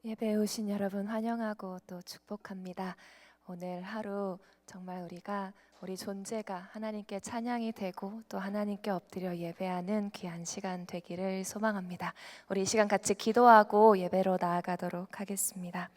예배에 오신 여러분 환영하고 또 축복합니다. 오늘 하루 정말 우리 존재가 하나님께 찬양이 되고 또 하나님께 엎드려 예배하는 귀한 시간 되기를 소망합니다. 우리 이 시간 같이 기도하고 예배로 나아가도록 하겠습니다.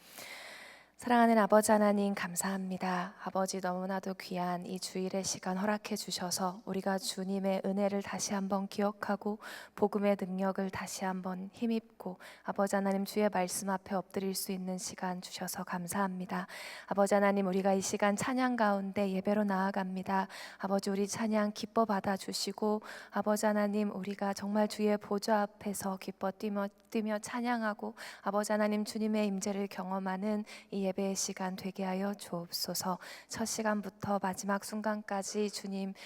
사랑하는 아버지 하나님 감사합니다. 아버지 너무나도 귀한 이 주일의 시간 허락해 주셔서 우리가 주님의 은혜를 다시 한번 기억하고 복음의 능력을 다시 한번 힘입고 아버지 하나님 주의 말씀 앞에 엎드릴 수 있는 시간 주셔서 감사합니다. 아버지 하나님 우리가 이 시간 찬양 가운데 예배로 나아갑니다. 아버지 우리 찬양 기뻐 받아주시고 아버지 하나님 우리가 정말 주의 보좌 앞에서 기뻐 뛰며 찬양하고 아버지 하나님 주님의 임재를 경험하는 이 예배의 시간 되게 하여 주옵소서. 첫 시간부터 마지막 순간까지 주님의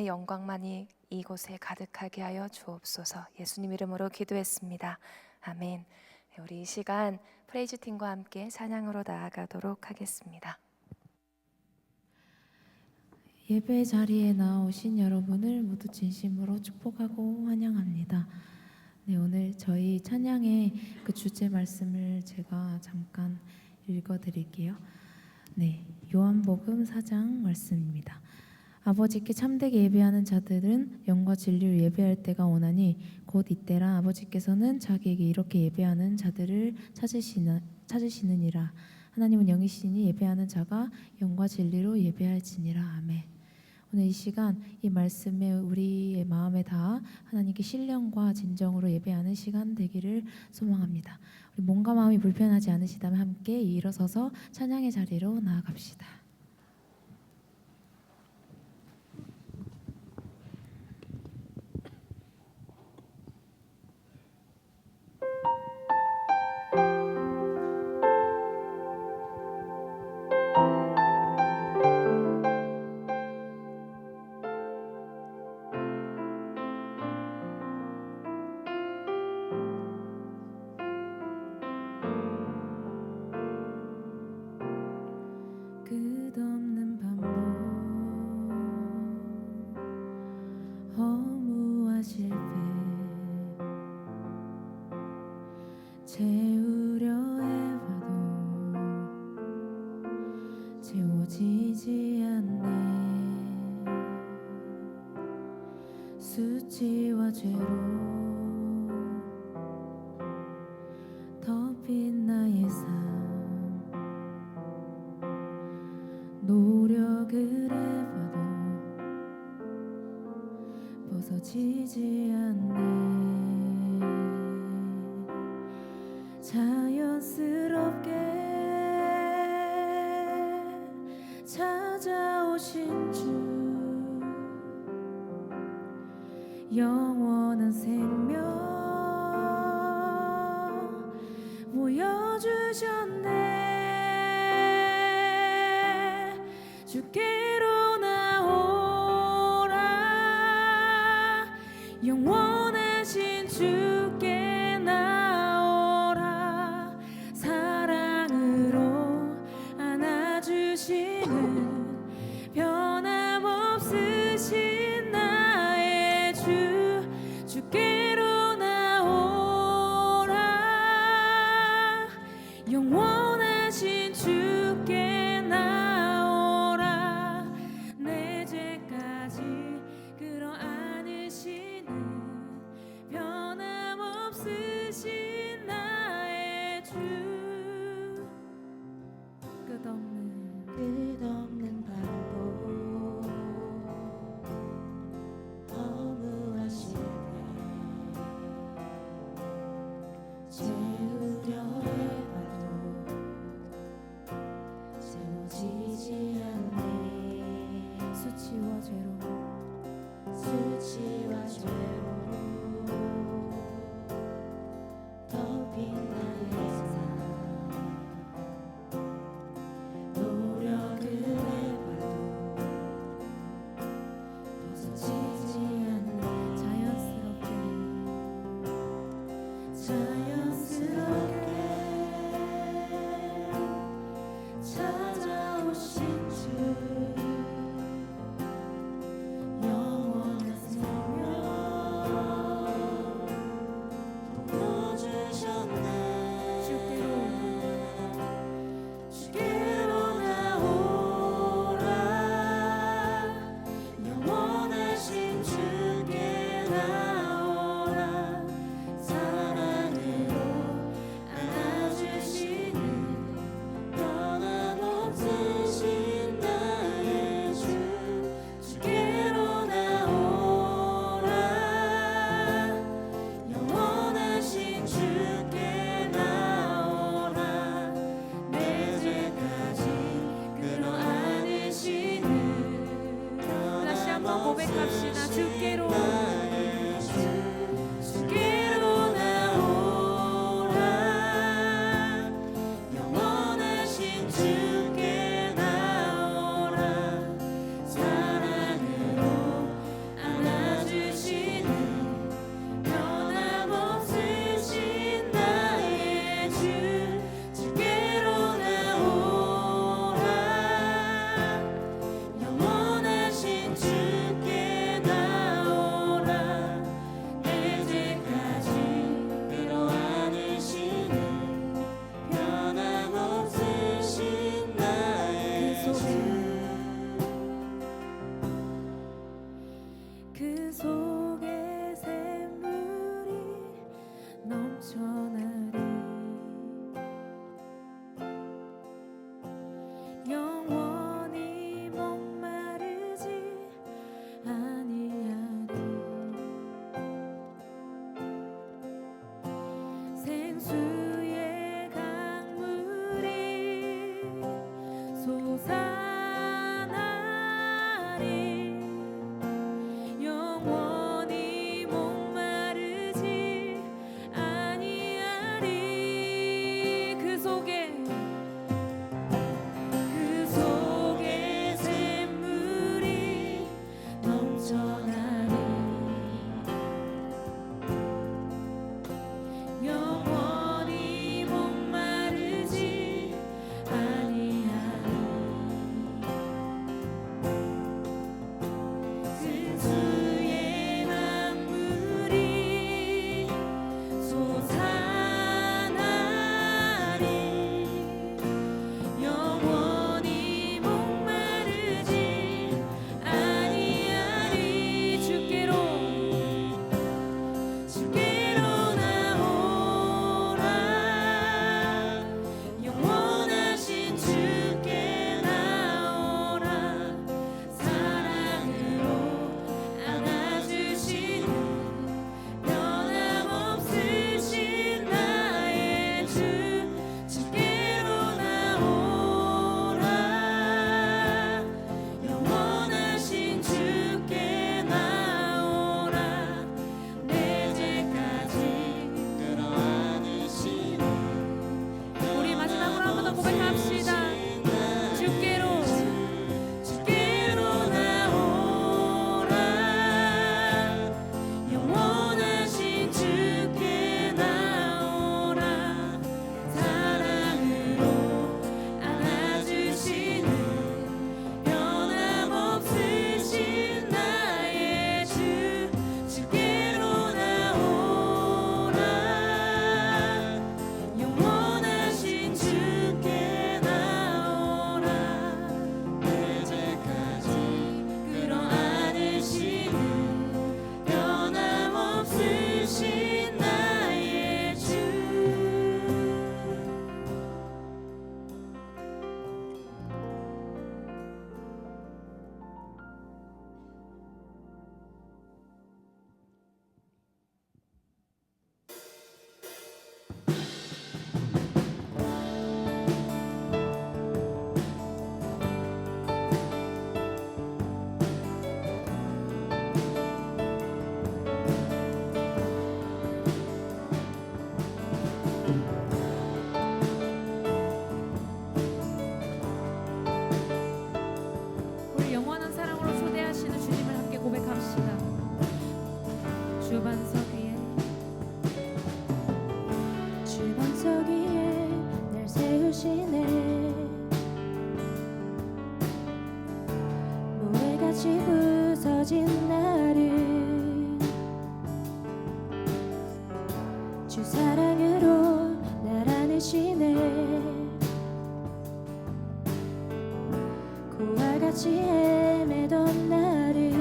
영광만이 이곳에 가득하게 하여 주옵소서. 예수님 이름으로 기도했습니다. 아멘. 우리 이 시간 프레이즈 팀과 함께 찬양으로 나아가도록 하겠습니다. 예배 자리에 나오신 여러분을 모두 진심으로 축복하고 환영합니다. 네, 오늘 저희 찬양의 그 주제 말씀을 제가 잠깐 읽어드릴게요. 네, 요한복음 4장 말씀입니다. 아버지께 참되게 예배하는 자들은 영과 진리로 예배할 때가 오나니 곧 이때라. 아버지께서는 자기에게 이렇게 예배하는 자들을 찾으시느니라. 하나님은 영이시니 예배하는 자가 영과 진리로 예배할지니라. 아멘. 오늘 이 시간 이 말씀에 우리의 마음에 닿아 하나님께 신령과 진정으로 예배하는 시간 되기를 소망합니다. 우리 몸과 마음이 불편하지 않으시다면 함께 일어서서 찬양의 자리로 나아갑시다. 끝없는 반복 허무하실 때 채우려 해봐도 채워지지 않네. 수치와 죄로 덮인 나의 삶 노력을 해봐도 벗어지지 않네. 자연스럽게 찾아오신 주 영원한 생명 보여주셨네. 주께로 나오라. 영원하신 주께 나오라. 사랑으로 안아주시는 변함없으신 나의 주. 주께로 나오라. 영원하신 주께 나오라. 내 죄까지 끌어안으시는 변함없으신 나의 주. 끝없는 영원히 목마르지 아니하리. 생수의 강물이 솟아나리. 영원히 목마르지 아니하리. 그 속에 샘물이 넘쳐나리. 영원히 목마르지 아니하리. 생수의 만물이 솟아나리. 영원히 목마르지 아니하리. 주께로 나오라. 영원하신 주께 나오라. 사랑으로 안아주시는 변함없으신 나의 주. 주께로 나오라. 영원하신 주께 나오라. 내 죄까지 끌어안으시는. 우리 마지막으로 한 번 더 고백합시다. 주께로 나오라. 영원하신 주께 나오라. 사랑으로 안아주시는 변함없으신 나의 주. 주께로 나오라. 영원하신 주께 나오라. 내 죄까지 끌어안으시는 변함없으신 나의 주. 우리 영원한 사랑으로 초대하시는 주님을 함께 고백합시다. 주반석 위에 날 세우시네. 모래같이 부서진 나를 주 사랑으로 날 안으시네. 고아같이 헤매던 나를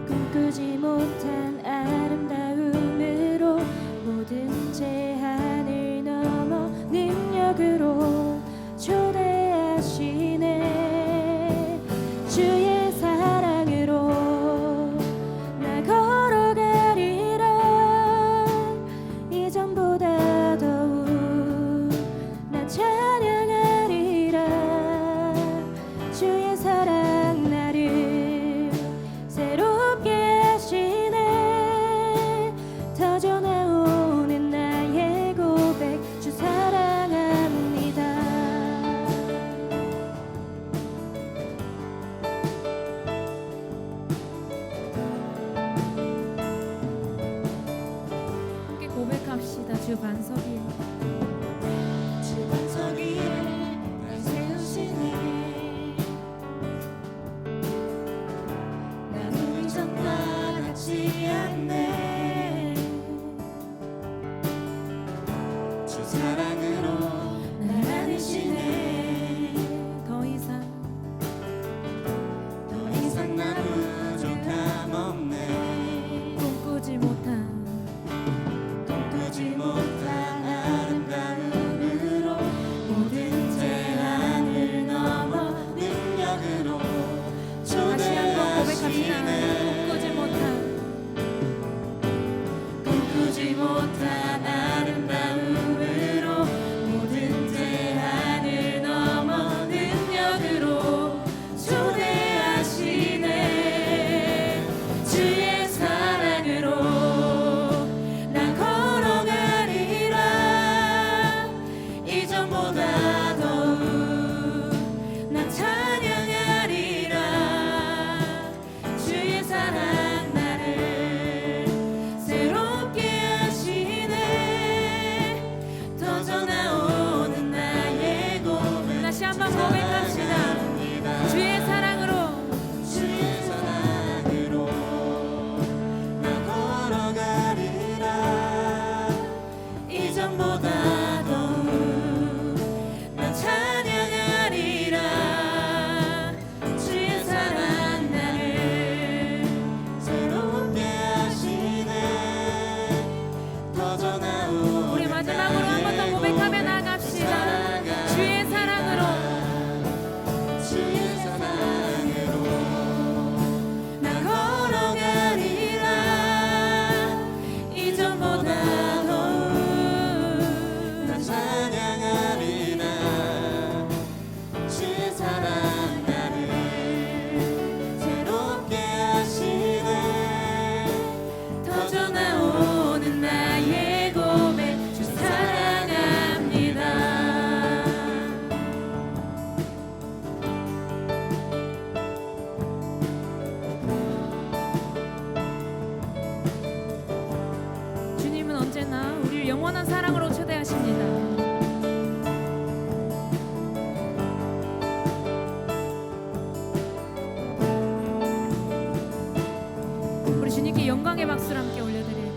꿈꾸지 못한 아름다움으로 모든 제한을 넘어 능력으로 초대하시네. 주의 사랑으로 나 걸어가리라. 이전보다 더욱 나 찬양하리라. 주의 사랑 나를 새롭게 하시네. 터져 나오는 나의 고백. 주 사랑합니다. 이전보다 더욱 난 찬양하리라. 주의 사랑 나를 새롭게 하시네. 터져나오는 나의 고백. 다시 한번 고백합시다. 주의 사랑으로 나 걸어가리라. 이전보다 더욱 난 찬양하리라. 주의 사랑 나를 새롭게 하시네. 터져나오는 우리 마지막으로 한 번 더 고백하며 나갑시다. 주의 사랑으로 주의 사랑으로 나 걸어가리라. 이전보다 더욱 난 찬양하리라. 주의 사랑 나를 새롭게 하시네. 터져나오는 나의 고백. 주 사랑합니다. 주님은 언제나 우리를 영원한 사랑으로 초대하십니다. 우리 주님께 영광의 박수를 함께 올려드릴까요?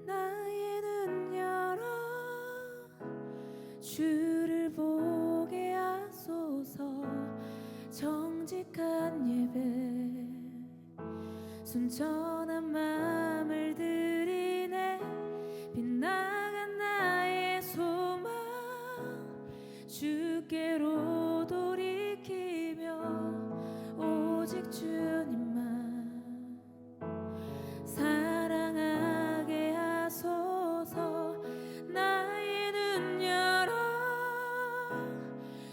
나의 눈 열어 주를 보게 하소서. 정직한 예배 순전한 마음을 드리네. 빗나간 나의 소망 주께로 돌이키며 오직 주님만 사랑하게 하소서. 나의 눈 열어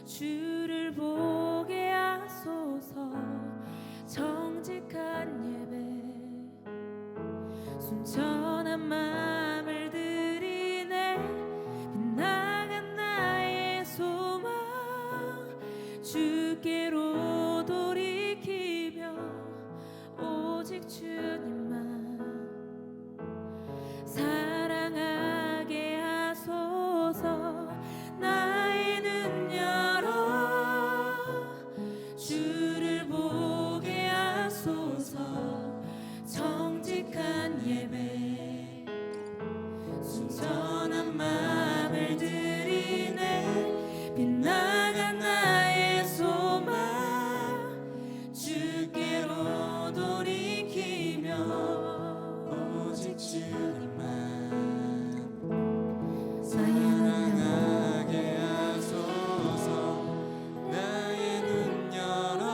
주를 보게 하소서. 정직한 예배 순전한 마음을 드리네. 빗나간 나의 소망 주께로 돌이키며 오직 주님만 사랑하게 하소서. 나의 눈 열어 주를 보게 하소서. 정직한 예배 순전한 마음을 드리네. 빗나간 나의 소망 주께로 돌이키며 오직 주님만 사랑하게 하소서. 나의 눈 열어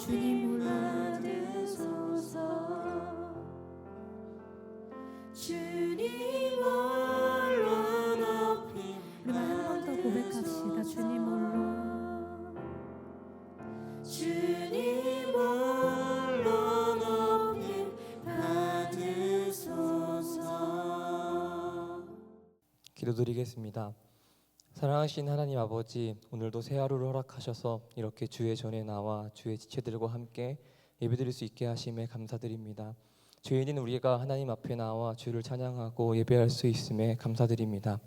주님 홀로 주님 홀로 높임 우리 한 번 더 고백합시다. 주님 홀로 주님 홀로 높임 받으소서. 기도드리겠습니다. 사랑하신 하나님 아버지, 오늘도 새 하루를 허락하셔서 이렇게 주의 전에 나와 주의 지체들과 함께 예배드릴 수 있게 하심에 감사드립니다. 죄인인 우리가 하나님 앞에 나와 주를 찬양하고 예배할 수 있음에 감사드립니다.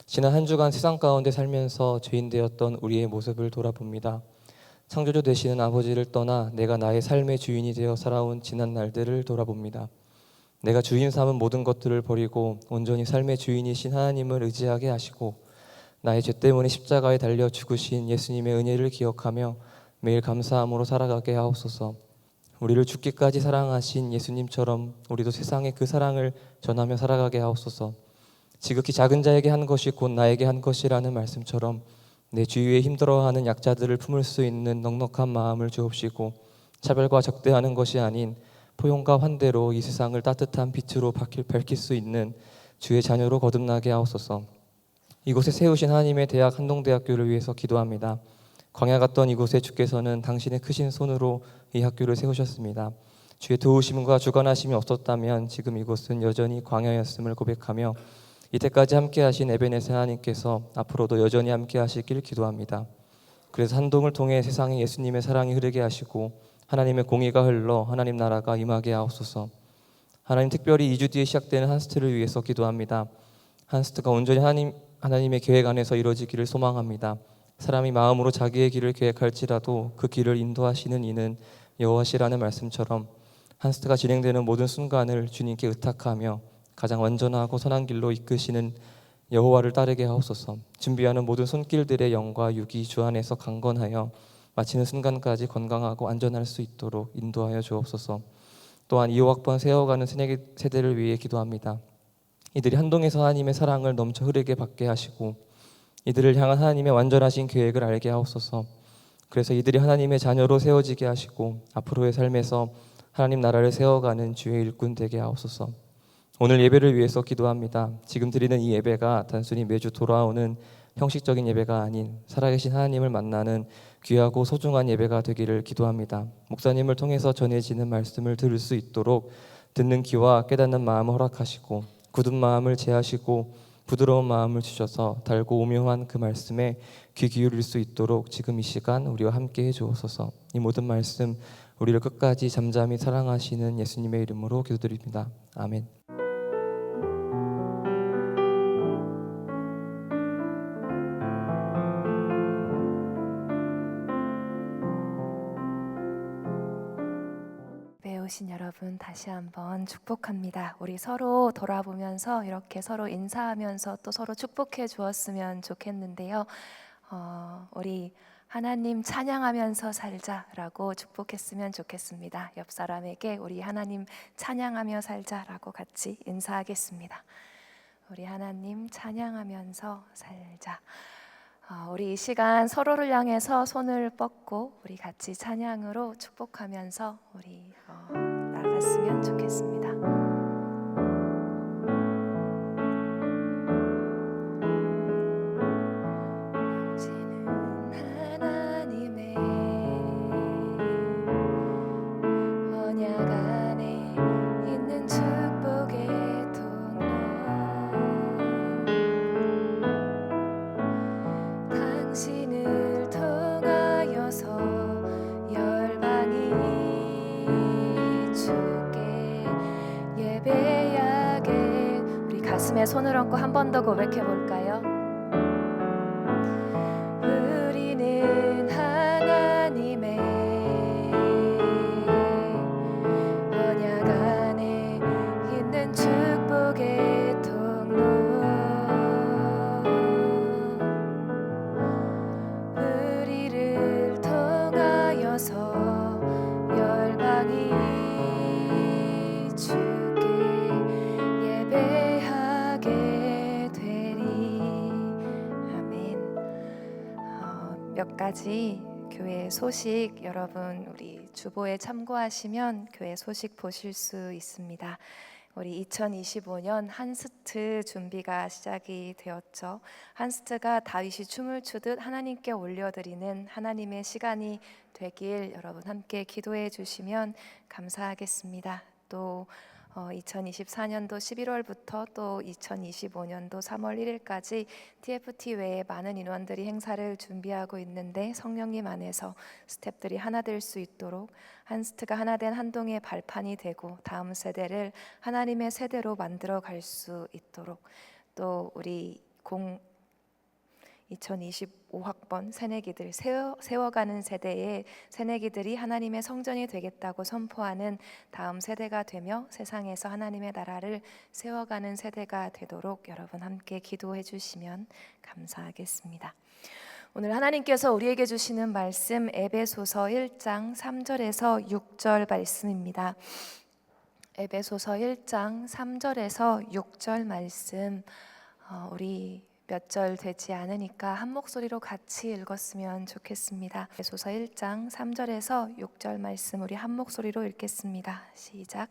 지난 한 주간 세상 가운데 살면서 죄인 되었던 우리의 모습을 돌아봅니다. 창조주 되시는 아버지를 떠나 내가 나의 삶의 주인이 되어 살아온 지난 날들을 돌아봅니다. 내가 주인 삼은 모든 것들을 버리고 온전히 삶의 주인이신 하나님을 의지하게 하시고 나의 죄 때문에 십자가에 달려 죽으신 예수님의 은혜를 기억하며 매일 감사함으로 살아가게 하옵소서. 우리를 죽기까지 사랑하신 예수님처럼 우리도 세상에 그 사랑을 전하며 살아가게 하옵소서. 지극히 작은 자에게 한 것이 곧 나에게 한 것이라는 말씀처럼 내 주위에 힘들어하는 약자들을 품을 수 있는 넉넉한 마음을 주옵시고 차별과 적대하는 것이 아닌 포용과 환대로 이 세상을 따뜻한 빛으로 밝힐 수 있는 주의 자녀로 거듭나게 하옵소서. 이곳에 세우신 하나님의 대학 한동대학교를 위해서 기도합니다. 광야 같던 이곳에 주께서는 당신의 크신 손으로 이 학교를 세우셨습니다. 주의 도우심과 주관하심이 없었다면 지금 이곳은 여전히 광야였음을 고백하며 이때까지 함께하신 에베네zer 하나님께서 앞으로도 여전히 함께하시길 기도합니다. 그래서 한동을 통해 세상에 예수님의 사랑이 흐르게 하시고 하나님의 공의가 흘러 하나님 나라가 임하게 하옵소서. 하나님, 특별히 2주 뒤에 시작되는 한스트를 위해서 기도합니다. 한스트가 온전히 하나님의 계획 안에서 이루어지기를 소망합니다. 사람이 마음으로 자기의 길을 계획할지라도 그 길을 인도하시는 이는 여호와시라는 말씀처럼 한스트가 진행되는 모든 순간을 주님께 의탁하며 가장 완전하고 선한 길로 이끄시는 여호와를 따르게 하옵소서. 준비하는 모든 손길들의 영과 육이 주 안에서 강건하여 마치는 순간까지 건강하고 안전할 수 있도록 인도하여 주옵소서. 또한 2호학번 세워가는 세대를 위해 기도합니다. 이들이 한동에서 하나님의 사랑을 넘쳐 흐르게 받게 하시고 이들을 향한 하나님의 완전하신 계획을 알게 하옵소서. 그래서 이들이 하나님의 자녀로 세워지게 하시고 앞으로의 삶에서 하나님 나라를 세워가는 주의 일꾼 되게 하옵소서. 오늘 예배를 위해서 기도합니다. 지금 드리는 이 예배가 단순히 매주 돌아오는 형식적인 예배가 아닌 살아계신 하나님을 만나는 귀하고 소중한 예배가 되기를 기도합니다. 목사님을 통해서 전해지는 말씀을 들을 수 있도록 듣는 귀와 깨닫는 마음을 허락하시고 굳은 마음을 제하시고 부드러운 마음을 주셔서 달고 오묘한 그 말씀에 귀 기울일 수 있도록 지금 이 시간 우리와 함께 해주옵소서. 이 모든 말씀 우리를 끝까지 잠잠히 사랑하시는 예수님의 이름으로 기도드립니다. 아멘. 오신 여러분 다시 한번 축복합니다. 우리 서로 돌아보면서 이렇게 서로 인사하면서 또 서로 축복해 주었으면 좋겠는데요. 우리 하나님 찬양하면서 살자라고 축복했으면 좋겠습니다. 옆 사람에게 우리 하나님 찬양하며 살자라고 같이 인사하겠습니다. 우리 하나님 찬양하면서 살자. 우리 이 시간 서로를 향해서 손을 뻗고 우리 같이 찬양으로 축복하면서 우리 나갔으면 좋겠습니다. 당신은 하나님의 언약 안에 있는 축복의 통로, 당신을 통하여서 열방이 주께 예배하게. 우리 가슴에 손을 얹고 한 번 더 고백해 볼까요? 우리는 하나님의 언약 안에 있는 축복의 통로, 우리를 통하여서 열방이 주께 예배하게 되리. 아멘. 몇 가지 교회 소식 여러분 우리 주보에 참고하시면 교회 소식 보실 수 있습니다. 우리 2025년 한스트 준비가 시작이 되었죠. 한스트가 다윗이 춤을 추듯 하나님께 올려드리는 하나님의 시간이 되길 여러분 함께 기도해 주시면 감사하겠습니다. 또 2024년도 11월부터 또 2025년도 3월 1일까지 TFT 외에 많은 인원들이 행사를 준비하고 있는데 성령님 안에서 스태프들이 하나 될 수 있도록 한스트가 하나 된 한동의 발판이 되고 다음 세대를 하나님의 세대로 만들어 갈 수 있도록 또 우리 2025학번 새내기들 세워가는 세대의 새내기들이 하나님의 성전이 되겠다고 선포하는 다음 세대가 되며 세상에서 하나님의 나라를 세워가는 세대가 되도록 여러분 함께 기도해 주시면 감사하겠습니다. 오늘 하나님께서 우리에게 주시는 말씀 에베소서 1장 3절에서 6절 말씀입니다. 에베소서 1장 3절에서 6절 말씀 우리 몇 절 되지 않으니까 한 목소리로 같이 읽었으면 좋겠습니다. 에베소서 1장 3절에서 6절 말씀 우리 한 목소리로 읽겠습니다. 시작.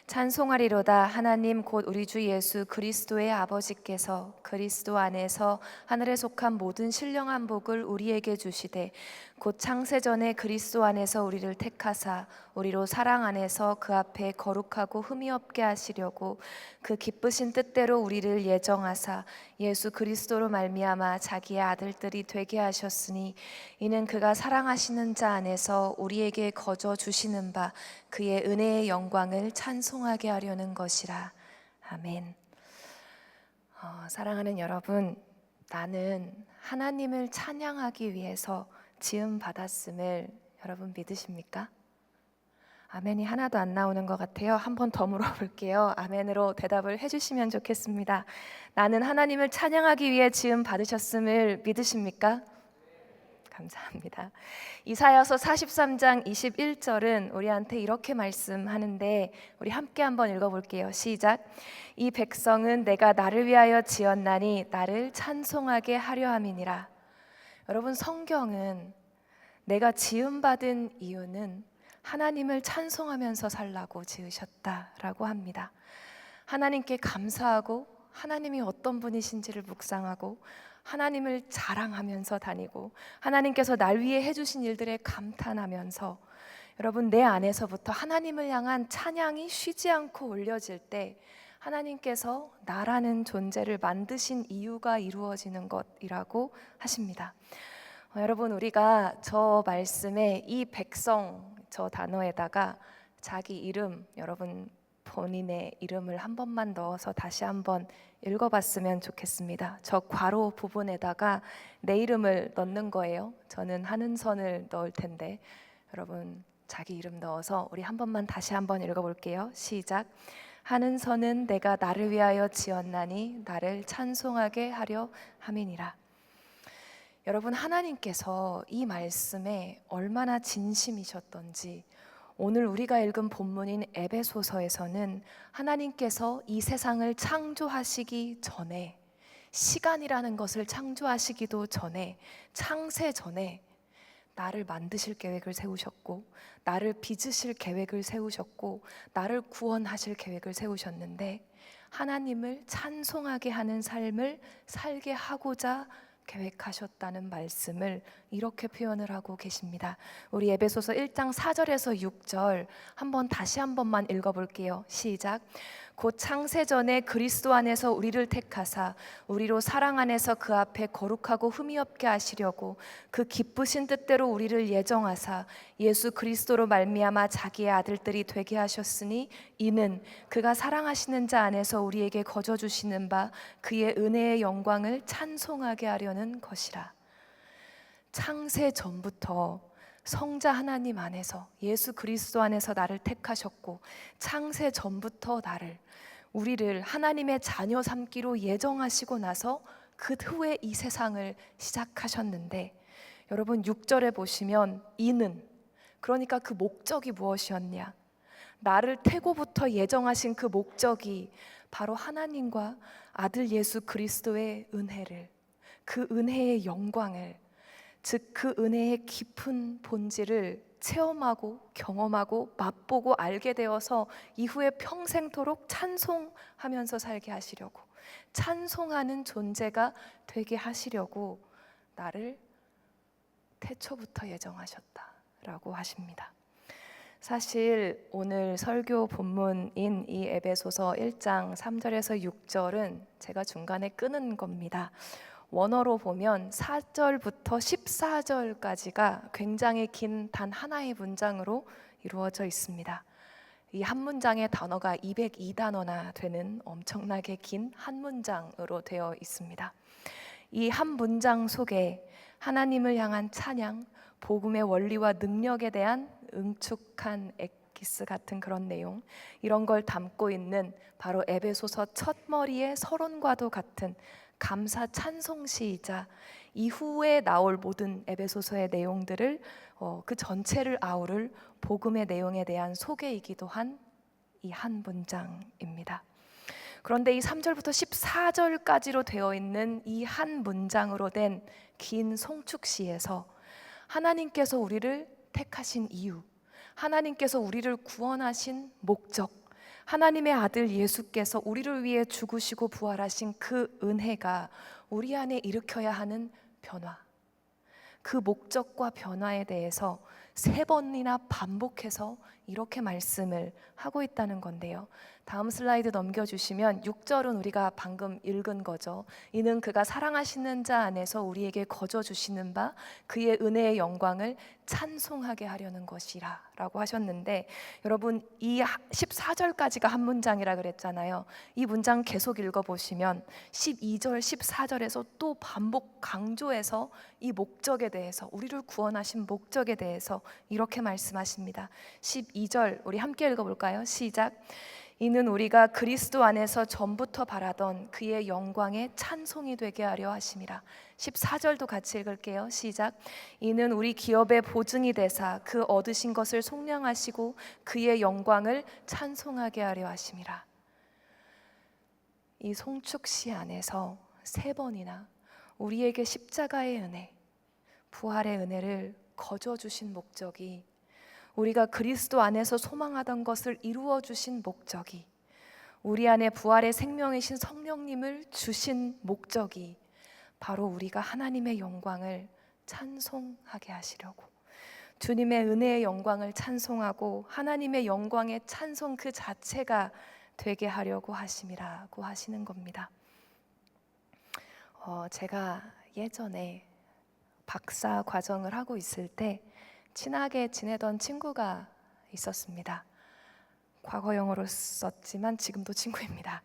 찬송하리로다 하나님 곧 우리 주 예수 그리스도의 아버지께서 그리스도 안에서 하늘에 속한 모든 신령한 복을 우리에게 주시되 곧 창세전에 그리스도 안에서 우리를 택하사 우리로 사랑 안에서 그 앞에 거룩하고 흠이 없게 하시려고 그 기쁘신 뜻대로 우리를 예정하사 예수 그리스도로 말미암아 자기의 아들들이 되게 하셨으니 이는 그가 사랑하시는 자 안에서 우리에게 거저 주시는 바 그의 은혜의 영광을 찬송하게 하려는 것이라. 아멘. 사랑하는 여러분, 나는 하나님을 찬양하기 위해서 지음 받았음을 여러분 믿으십니까? 아멘이 하나도 안 나오는 것 같아요. 한 번 더 물어볼게요. 아멘으로 대답을 해주시면 좋겠습니다. 나는 하나님을 찬양하기 위해 지음 받으셨음을 믿으십니까? 감사합니다. 이사야서 43장 21절은 우리한테 이렇게 말씀하는데 우리 함께 한번 읽어볼게요. 시작. 이 백성은 내가 나를 위하여 지었나니 나를 찬송하게 하려 함이니라. 여러분, 성경은 내가 지음받은 이유는 하나님을 찬송하면서 살라고 지으셨다라고 합니다. 하나님께 감사하고 하나님이 어떤 분이신지를 묵상하고 하나님을 자랑하면서 다니고 하나님께서 날 위해 해주신 일들에 감탄하면서 여러분 내 안에서부터 하나님을 향한 찬양이 쉬지 않고 올려질 때 하나님께서 나라는 존재를 만드신 이유가 이루어지는 것이라고 하십니다. 여러분 우리가 저 말씀에 이 백성 저 단어에다가 자기 이름 여러분 본인의 이름을 한 번만 넣어서 다시 한번 읽어봤으면 좋겠습니다. 저 괄호 부분에다가 내 이름을 넣는 거예요. 저는 한은선을 넣을 텐데 여러분 자기 이름 넣어서 우리 한 번만 다시 한번 읽어볼게요. 시작. 한은선은 내가 나를 위하여 지었나니 나를 찬송하게 하려 함이니라. 여러분 하나님께서 이 말씀에 얼마나 진심이셨던지 오늘 우리가 읽은 본문인 에베소서에서는 하나님께서 이 세상을 창조하시기 전에 시간이라는 것을 창조하시기도 전에 창세 전에 나를 만드실 계획을 세우셨고 나를 빚으실 계획을 세우셨고 나를 구원하실 계획을 세우셨는데 하나님을 찬송하게 하는 삶을 살게 하고자 계획하셨다는 말씀을 이렇게 표현을 하고 계십니다. 우리 에베소서 1장 4절에서 6절 한번 다시 한 번만 읽어볼게요. 시작. 곧 창세전에 그리스도 안에서 우리를 택하사 우리로 사랑 안에서 그 앞에 거룩하고 흠이 없게 하시려고 그 기쁘신 뜻대로 우리를 예정하사 예수 그리스도로 말미암아 자기의 아들들이 되게 하셨으니 이는 그가 사랑하시는 자 안에서 우리에게 거저 주시는 바 그의 은혜의 영광을 찬송하게 하려는 것이라. 창세 전부터 성자 하나님 안에서 예수 그리스도 안에서 나를 택하셨고 창세 전부터 우리를 하나님의 자녀 삼기로 예정하시고 나서 그 후에 이 세상을 시작하셨는데 여러분 6절에 보시면 이는 그러니까 그 목적이 무엇이었냐? 나를 태고부터 예정하신 그 목적이 바로 하나님과 아들 예수 그리스도의 은혜를 그 은혜의 영광을 즉 그 은혜의 깊은 본질을 체험하고 경험하고 맛보고 알게 되어서 이후에 평생토록 찬송하면서 살게 하시려고, 찬송하는 존재가 되게 하시려고 나를 태초부터 예정하셨다라고 하십니다. 사실 오늘 설교 본문인 이 에베소서 1장 3절에서 6절은 제가 중간에 끊은 겁니다. 원어로 보면 4절부터 14절까지가 굉장히 긴 단 하나의 문장으로 이루어져 있습니다. 이 한 문장의 단어가 202단어나 되는 엄청나게 긴 한 문장으로 되어 있습니다. 이 한 문장 속에 하나님을 향한 찬양, 복음의 원리와 능력에 대한 응축한 엑기스 같은 그런 내용, 이런 걸 담고 있는 바로 에베소서 첫머리의 서론과도 같은 감사 찬송시이자 이후에 나올 모든 에베소서의 내용들을 그 전체를 아우를 복음의 내용에 대한 소개이기도 한 이 한 문장입니다. 그런데 이 3절부터 14절까지로 되어 있는 이 한 문장으로 된 긴 송축시에서 하나님께서 우리를 택하신 이유, 하나님께서 우리를 구원하신 목적, 하나님의 아들 예수께서 우리를 위해 죽으시고 부활하신 그 은혜가 우리 안에 일으켜야 하는 변화, 그 목적과 변화에 대해서 3번이나 반복해서 이렇게 말씀을 하고 있다는 건데요. 다음 슬라이드 넘겨주시면 6절은 우리가 방금 읽은 거죠. 이는 그가 사랑하시는 자 안에서 우리에게 거저 주시는 바 그의 은혜의 영광을 찬송하게 하려는 것이라 라고 하셨는데, 여러분 이 14절까지가 한 문장이라 그랬잖아요. 이 문장 계속 읽어보시면 12절, 14절에서 또 반복 강조해서 이 목적에 대해서, 우리를 구원하신 목적에 대해서 이렇게 말씀하십니다. 12절 우리 함께 읽어볼까요? 시작. 이는 우리가 그리스도 안에서 전부터 바라던 그의 영광의 찬송이 되게 하려 하심이라. 14절도 같이 읽을게요. 시작. 이는 우리 기업의 보증이 되사 그 얻으신 것을 속량하시고 그의 영광을 찬송하게 하려 하심이라. 이 송축시 안에서 3번이나 우리에게 십자가의 은혜, 부활의 은혜를 거저 주신 목적이, 우리가 그리스도 안에서 소망하던 것을 이루어 주신 목적이, 우리 안에 부활의 생명이신 성령님을 주신 목적이 바로 우리가 하나님의 영광을 찬송하게 하시려고, 주님의 은혜의 영광을 찬송하고 하나님의 영광의 찬송 그 자체가 되게 하려고 하심이라고 하시는 겁니다. 제가 예전에 박사 과정을 하고 있을 때 친하게 지내던 친구가 있었습니다. 과거형으로 썼지만 지금도 친구입니다.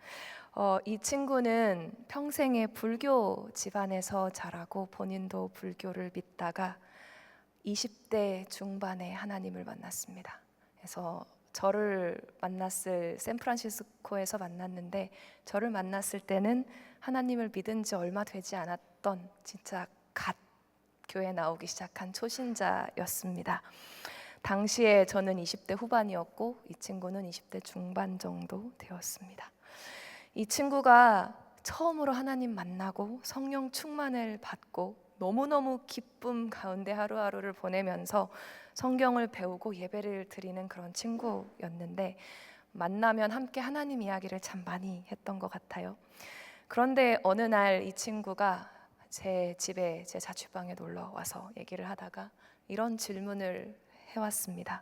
이 친구는 평생에 불교 집안에서 자라고 본인도 불교를 믿다가 20대 중반에 하나님을 만났습니다. 그래서 저를 만났을 샌프란시스코에서 만났는데, 저를 만났을 때는 하나님을 믿은 지 얼마 되지 않았던 진짜 갓 교회 나오기 시작한 초신자였습니다. 당시에 저는 20대 후반이었고 이 친구는 20대 중반 정도 되었습니다. 이 친구가 처음으로 하나님 만나고 성령 충만을 받고 너무너무 기쁨 가운데 하루하루를 보내면서 성경을 배우고 예배를 드리는 그런 친구였는데, 만나면 함께 하나님 이야기를 참 많이 했던 것 같아요. 그런데 어느 날 이 친구가 제 집에, 제 자취방에 놀러 와서 얘기를 하다가 이런 질문을 해왔습니다.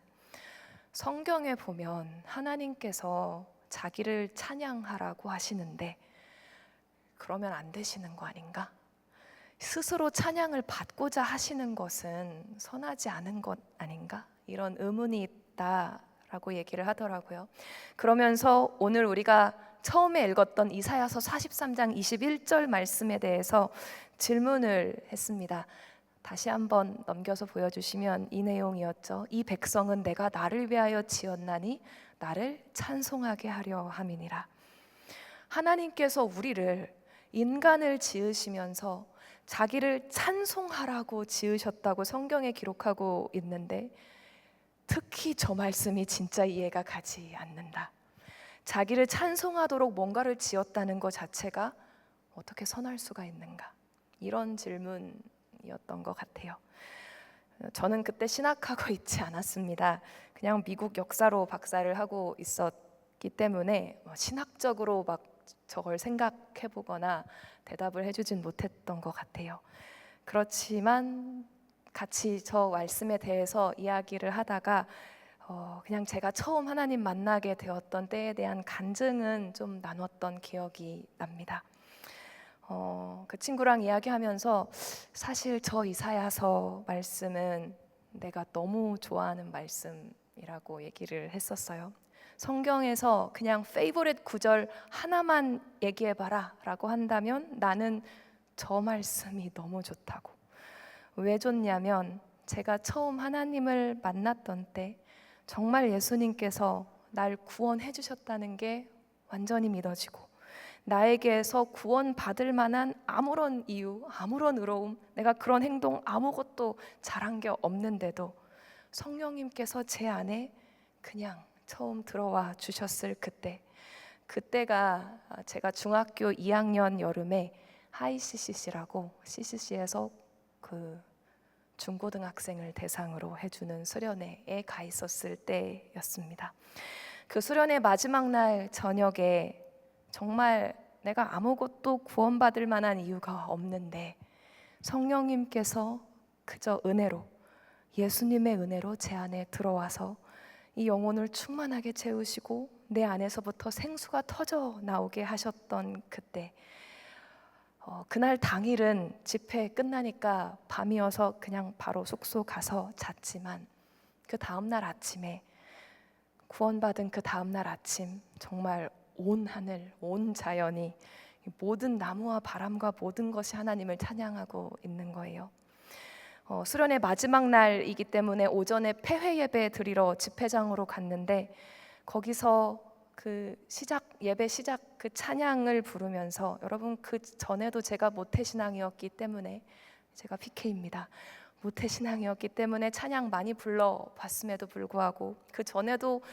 성경에 보면 하나님께서 자기를 찬양하라고 하시는데 그러면 안 되시는 거 아닌가? 스스로 찬양을 받고자 하시는 것은 선하지 않은 것 아닌가? 이런 의문이 있다라고 얘기를 하더라고요. 그러면서 오늘 우리가 처음에 읽었던 이사야서 43장 21절 말씀에 대해서 질문을 했습니다. 다시 한번 넘겨서 보여주시면 이 내용이었죠. 이 백성은 내가 나를 위하여 지었나니 나를 찬송하게 하려 함이니라. 하나님께서 우리를, 인간을 지으시면서 자기를 찬송하라고 지으셨다고 성경에 기록하고 있는데, 특히 저 말씀이 진짜 이해가 가지 않는다. 자기를 찬송하도록 뭔가를 지었다는 것 자체가 어떻게 선할 수가 있는가? 이런 질문을 말씀이었던 것 같아요. 저는 그때 신학하고 있지 않았습니다. 그냥 미국 역사로 박사를 하고 있었기 때문에 신학적으로 막 저걸 생각해 보거나 대답을 해주진 못했던 것 같아요. 그렇지만 같이 저 말씀에 대해서 이야기를 하다가 그냥 제가 처음 하나님 만나게 되었던 때에 대한 간증은 좀 나눴던 기억이 납니다. 그 친구랑 이야기하면서 사실 저 이사야서 말씀은 내가 너무 좋아하는 말씀이라고 얘기를 했었어요. 성경에서 그냥 페이보릿 구절 하나만 얘기해봐라 라고 한다면 나는 저 말씀이 너무 좋다고. 왜 좋냐면 제가 처음 하나님을 만났던 때 정말 예수님께서 날 구원해 주셨다는 게 완전히 믿어지고 나에게서 구원받을 만한 아무런 이유, 아무런 의로움, 내가 그런 행동 아무것도 잘한 게 없는데도 성령님께서 제 안에 그냥 처음 들어와 주셨을 그때가 제가 중학교 2학년 여름에 하이 CCC라고 CCC에서 그 중고등학생을 대상으로 해주는 수련회에 가 있었을 때였습니다. 그 수련회 마지막 날 저녁에 정말 내가 아무것도 구원받을 만한 이유가 없는데 성령님께서 그저 은혜로, 예수님의 은혜로 제 안에 들어와서 이 영혼을 충만하게 채우시고 내 안에서부터 생수가 터져 나오게 하셨던 그때, 그날 당일은 집회 끝나니까 밤이어서 그냥 바로 숙소 가서 잤지만 그 다음날 아침에, 구원받은 그 다음날 아침, 정말 온 하늘, 온 자연이, 모든 나무와 바람과 모든 것이 하나님을 찬양하고 있는 거예요. 수련의 마지막 날이기 때문에 오전에 폐회 예배 드리러 집회장으로 갔는데 거기서 그 예배 시작 그 찬양을 부르면서, 여러분 그 전에도 제가 모태신앙이었기 때문에, 제가 PK입니다. 모태신앙이었기 때문에 찬양 많이 불러봤음에도 불구하고 그 전에도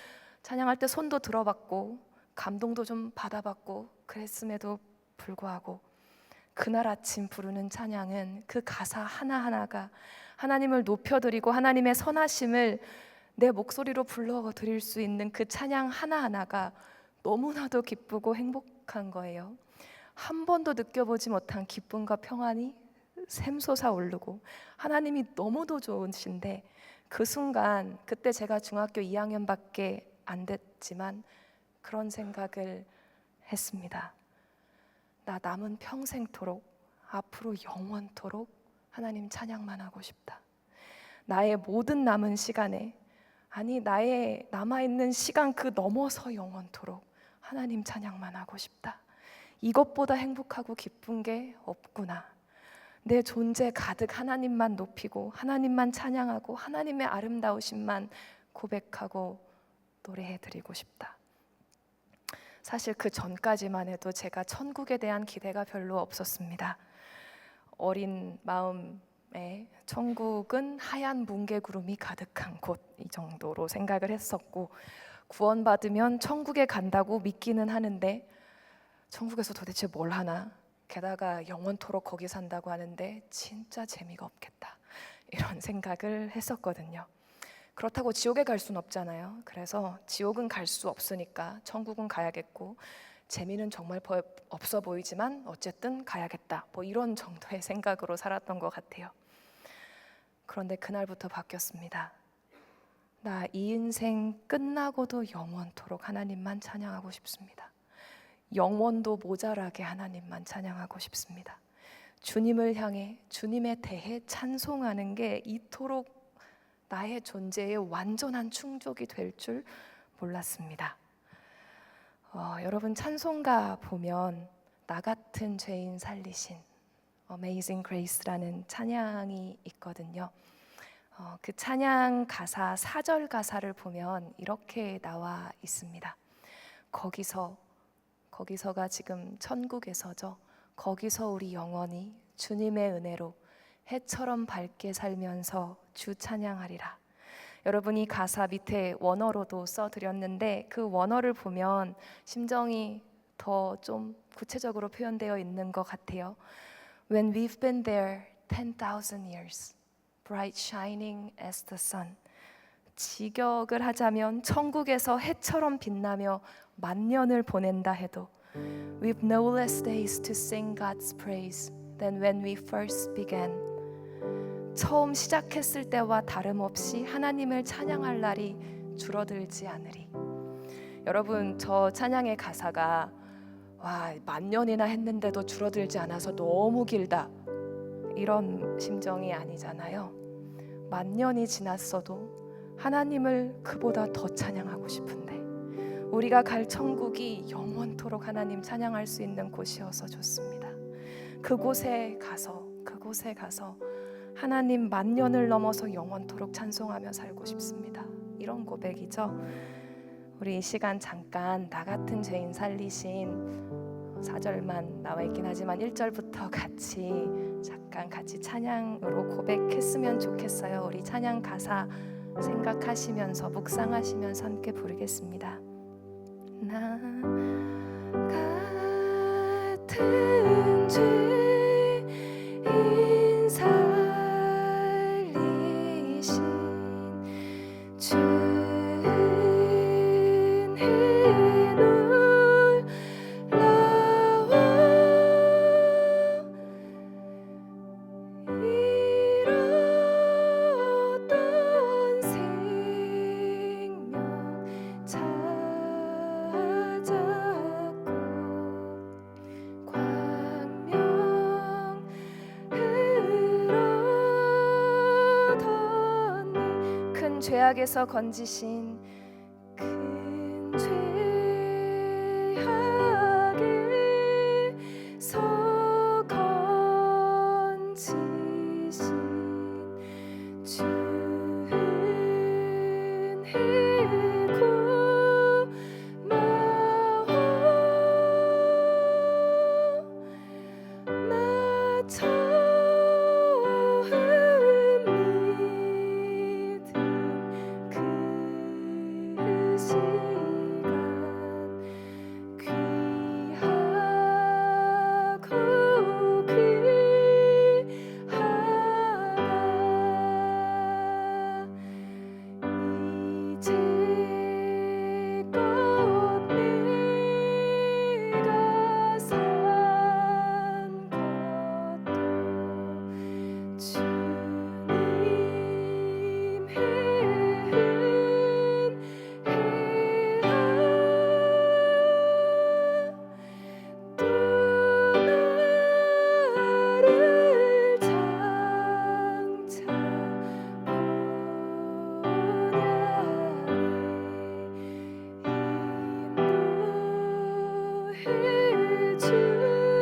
찬양할 때 손도 들어봤고 감동도 좀 받아봤고 그랬음에도 불구하고 그날 아침 부르는 찬양은 그 가사 하나하나가 하나님을 높여드리고 하나님의 선하심을 내 목소리로 불러드릴 수 있는 그 찬양 하나하나가 너무나도 기쁘고 행복한 거예요. 한 번도 느껴보지 못한 기쁨과 평안이 샘솟아 오르고 하나님이 너무도 좋으신데, 그 순간, 그때 제가 중학교 2학년밖에 안 됐지만 그런 생각을 했습니다. 나 남은 평생토록, 앞으로 영원토록 하나님 찬양만 하고 싶다. 나의 모든 남은 시간에, 아니 나의 남아있는 시간 그 넘어서 영원토록 하나님 찬양만 하고 싶다. 이것보다 행복하고 기쁜 게 없구나. 내 존재 가득 하나님만 높이고 하나님만 찬양하고 하나님의 아름다우심만 고백하고 노래해드리고 싶다. 사실 그 전까지만 해도 제가 천국에 대한 기대가 별로 없었습니다. 어린 마음에 천국은 하얀 뭉게구름이 가득한 곳, 이 정도로 생각을 했었고, 구원받으면 천국에 간다고 믿기는 하는데 천국에서 도대체 뭘 하나, 게다가 영원토록 거기 산다고 하는데 진짜 재미가 없겠다, 이런 생각을 했었거든요. 그렇다고 지옥에 갈 수는 없잖아요. 그래서 지옥은 갈 수 없으니까 천국은 가야겠고, 재미는 정말 없어 보이지만 어쨌든 가야겠다, 뭐 이런 정도의 생각으로 살았던 것 같아요. 그런데 그날부터 바뀌었습니다. 나 이 인생 끝나고도 영원토록 하나님만 찬양하고 싶습니다. 영원도 모자라게 하나님만 찬양하고 싶습니다. 주님을 향해, 주님에 대해 찬송하는 게 이토록 나의 존재에 완전한 충족이 될 줄 몰랐습니다. 여러분 찬송가 보면 나 같은 죄인 살리신 Amazing Grace라는 찬양이 있거든요. 그 찬양 가사 4절 가사를 보면 이렇게 나와 있습니다. 거기서가 지금 천국에서죠. 거기서 우리 영원히 주님의 은혜로 해처럼 밝게 살면서 주 찬양하리라. 여러분이 가사 밑에 원어로도 써드렸는데 그 원어를 보면 심정이 더 좀 구체적으로 표현되어 있는 것 같아요. When we've been there, 10,000 years, bright shining as the sun. 직역을 하자면 천국에서 해처럼 빛나며 만년을 보낸다 해도 We've no less days to sing God's praise than when we first began. 처음 시작했을 때와 다름없이 하나님을 찬양할 날이 줄어들지 않으리. 여러분, 저 찬양의 가사가 와, 만년이나 했는데도 줄어들지 않아서 너무 길다, 이런 심정이 아니잖아요. 만년이 지났어도 하나님을 그보다 더 찬양하고 싶은데 우리가 갈 천국이 영원토록 하나님 찬양할 수 있는 곳이어서 좋습니다. 그곳에 가서 하나님 만년을 넘어서 영원토록 찬송하며 살고 싶습니다. 이런 고백이죠. 우리 이 시간 잠깐 나 같은 죄인 살리신 4절만 나와 있긴 하지만 1절부터 같이 찬양으로 고백했으면 좋겠어요. 우리 찬양 가사 생각하시면서 묵상하시면서 함께 부르겠습니다. 나 같은 죄인 살리신 주은혜 놀라워 잃었던 생명 찾았고 광명으로 큰 죄악에서 건지신 큰 죄악에서 건지신 주은혜 고마워 나 처음 믿은 그 시간 귀하고 귀하다 이제껏 내가 산 것도 주님의 은혜라 또 나를 장차 인도해 주시리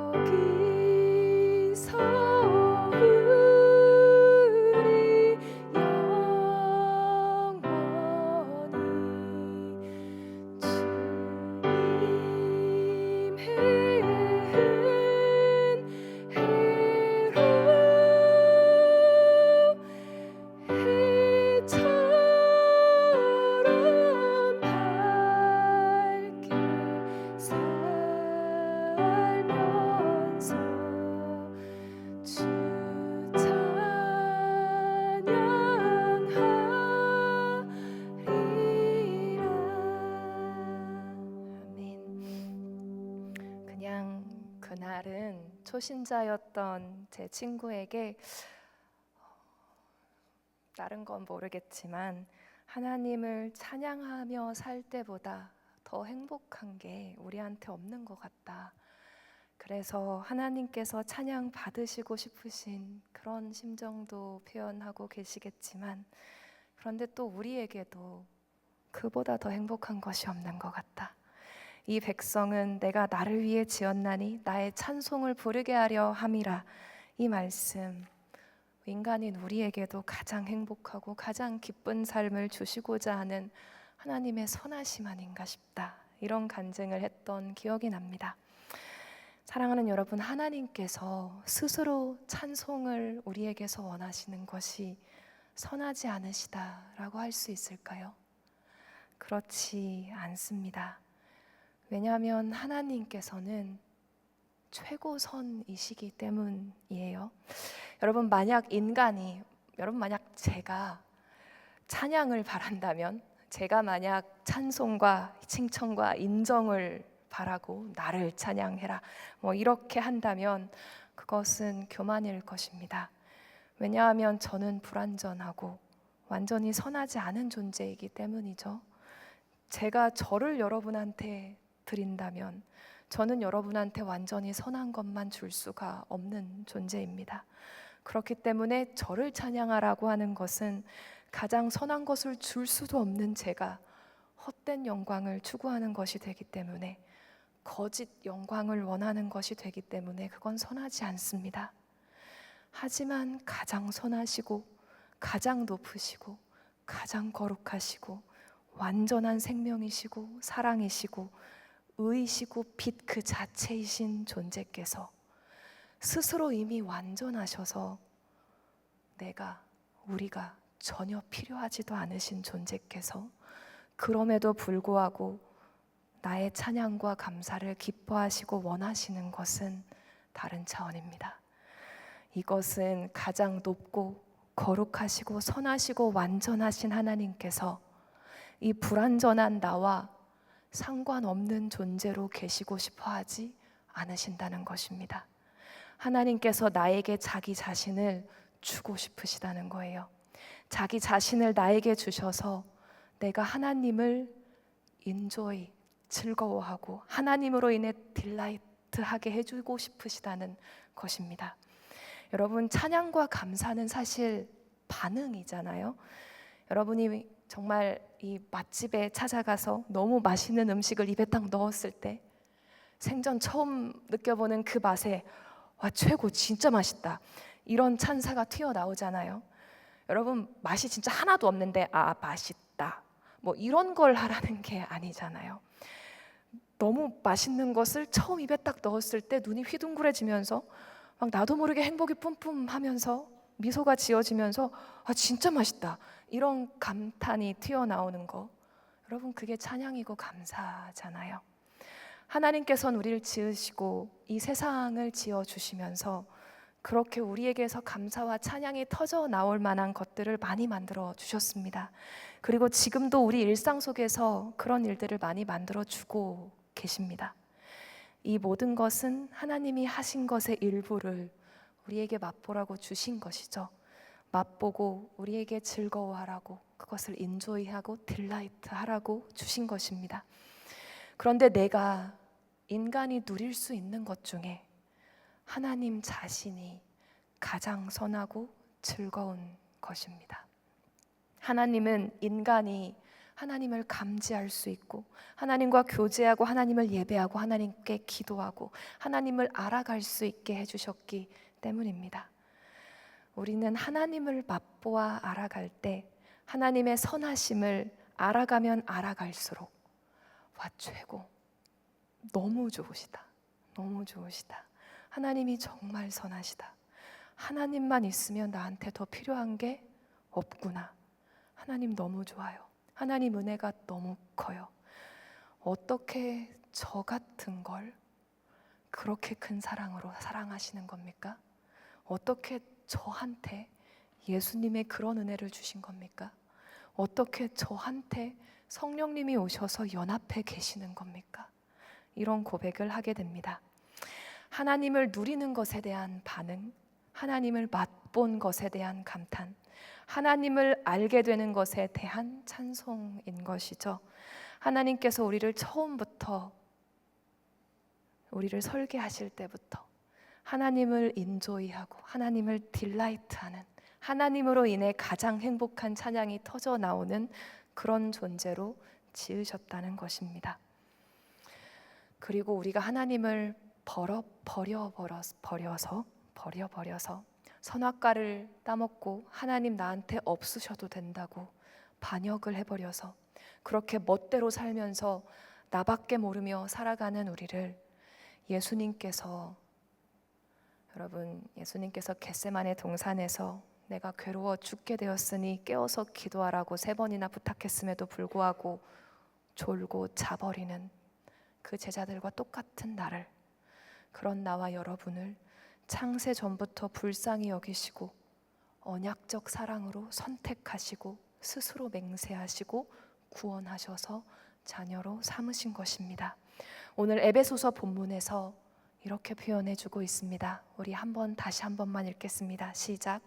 거기서 우리 영원히 주님의 은혜로 해처럼 밝게 살면서 주 찬양하리라. 아멘. 그냥 그날은 초신자였던 제 친구에게 다른 건 모르겠지만 하나님을 찬양하며 살 때보다 더 행복한 게 우리한테 없는 것 같다. 그래서 하나님께서 찬양 받으시고 싶으신 그런 심정도 표현하고 계시겠지만 그런데 또 우리에게도 그보다 더 행복한 것이 없는 것 같다. 이 백성은 내가 나를 위해 지었나니 나의 찬송을 부르게 하려 함이라. 이 말씀 인간인 우리에게도 가장 행복하고 가장 기쁜 삶을 주시고자 하는 하나님의 선하심 아닌가 싶다. 이런 간증을 했던 기억이 납니다. 사랑하는 여러분, 하나님께서 스스로 찬송을 우리에게서 원하시는 것이 선하지 않으시다라고 할 수 있을까요? 그렇지 않습니다. 왜냐하면 하나님께서는 최고선이시기 때문이에요. 여러분 만약 제가 찬양을 바란다면, 제가 만약 찬송과 칭찬과 인정을 바라고 나를 찬양해라 이렇게 한다면 그것은 교만일 것입니다. 왜냐하면 저는 불완전하고 완전히 선하지 않은 존재이기 때문이죠. 제가 저를 여러분한테 드린다면 저는 여러분한테 완전히 선한 것만 줄 수가 없는 존재입니다. 그렇기 때문에 저를 찬양하라고 하는 것은 가장 선한 것을 줄 수도 없는 제가 헛된 영광을 추구하는 것이 되기 때문에, 거짓 영광을 원하는 것이 되기 때문에 그건 선하지 않습니다. 하지만 가장 선하시고 가장 높으시고 가장 거룩하시고 완전한 생명이시고 사랑이시고 의이시고 빛 그 자체이신 존재께서 스스로 이미 완전하셔서 우리가 전혀 필요하지도 않으신 존재께서 그럼에도 불구하고 나의 찬양과 감사를 기뻐하시고 원하시는 것은 다른 차원입니다. 이것은 가장 높고 거룩하시고 선하시고 완전하신 하나님께서 이 불완전한 나와 상관없는 존재로 계시고 싶어 하지 않으신다는 것입니다. 하나님께서 나에게 자기 자신을 주고 싶으시다는 거예요. 자기 자신을 나에게 주셔서 내가 하나님을 인조이 즐거워하고 하나님으로 인해 딜라이트하게 해주고 싶으시다는 것입니다. 여러분, 찬양과 감사는 사실 반응이잖아요. 여러분이 정말 이 맛집에 찾아가서 너무 맛있는 음식을 입에 딱 넣었을 때 생전 처음 느껴보는 그 맛에 와, 최고, 진짜 맛있다, 이런 찬사가 튀어나오잖아요. 여러분, 맛이 진짜 하나도 없는데 아, 맛있다 이런 걸 하라는 게 아니잖아요. 너무 맛있는 것을 처음 입에 딱 넣었을 때 눈이 휘둥그레지면서 막 나도 모르게 행복이 뿜뿜하면서 미소가 지어지면서 아, 진짜 맛있다, 이런 감탄이 튀어나오는 거, 여러분, 그게 찬양이고 감사잖아요. 하나님께서는 우리를 지으시고 이 세상을 지어주시면서 그렇게 우리에게서 감사와 찬양이 터져 나올 만한 것들을 많이 만들어 주셨습니다. 그리고 지금도 우리 일상 속에서 그런 일들을 많이 만들어 주고 계십니다. 이 모든 것은 하나님이 하신 것의 일부를 우리에게 맛보라고 주신 것이죠. 맛보고 우리에게 즐거워하라고, 그것을 인조이하고 딜라이트하라고 주신 것입니다. 그런데 내가 인간이 누릴 수 있는 것 중에 하나님 자신이 가장 선하고 즐거운 것입니다. 하나님은 인간이 하나님을 감지할 수 있고 하나님과 교제하고 하나님을 예배하고 하나님께 기도하고 하나님을 알아갈 수 있게 해주셨기 때문입니다. 우리는 하나님을 맛보아 알아갈 때 하나님의 선하심을 알아가면 알아갈수록 와, 최고, 너무 좋으시다, 너무 좋으시다, 하나님이 정말 선하시다, 하나님만 있으면 나한테 더 필요한 게 없구나, 하나님 너무 좋아요, 하나님 은혜가 너무 커요, 어떻게 저 같은 걸 그렇게 큰 사랑으로 사랑하시는 겁니까? 어떻게 저한테 예수님의 그런 은혜를 주신 겁니까? 어떻게 저한테 성령님이 오셔서 연합해 계시는 겁니까? 이런 고백을 하게 됩니다. 하나님을 누리는 것에 대한 반응, 하나님을 맛본 것에 대한 감탄, 하나님을 알게 되는 것에 대한 찬송인 것이죠. 하나님께서 우리를 처음부터, 우리를 설계하실 때부터 하나님을 인조이하고 하나님을 딜라이트하는, 하나님으로 인해 가장 행복한 찬양이 터져 나오는 그런 존재로 지으셨다는 것입니다. 그리고 우리가 하나님을 버려버려서 선악과를 따먹고 하나님 나한테 없으셔도 된다고 반역을 해버려서 그렇게 멋대로 살면서 나밖에 모르며 살아가는 우리를 예수님께서 겟세마네 동산에서 내가 괴로워 죽게 되었으니 깨어서 기도하라고 3번이나 부탁했음에도 불구하고 졸고 자버리는 그 제자들과 똑같은 나를, 그런 나와 여러분을 창세 전부터 불쌍히 여기시고 언약적 사랑으로 선택하시고 스스로 맹세하시고 구원하셔서 자녀로 삼으신 것입니다. 오늘 에베소서 본문에서 이렇게 표현해주고 있습니다. 우리 다시 한 번만 읽겠습니다. 시작.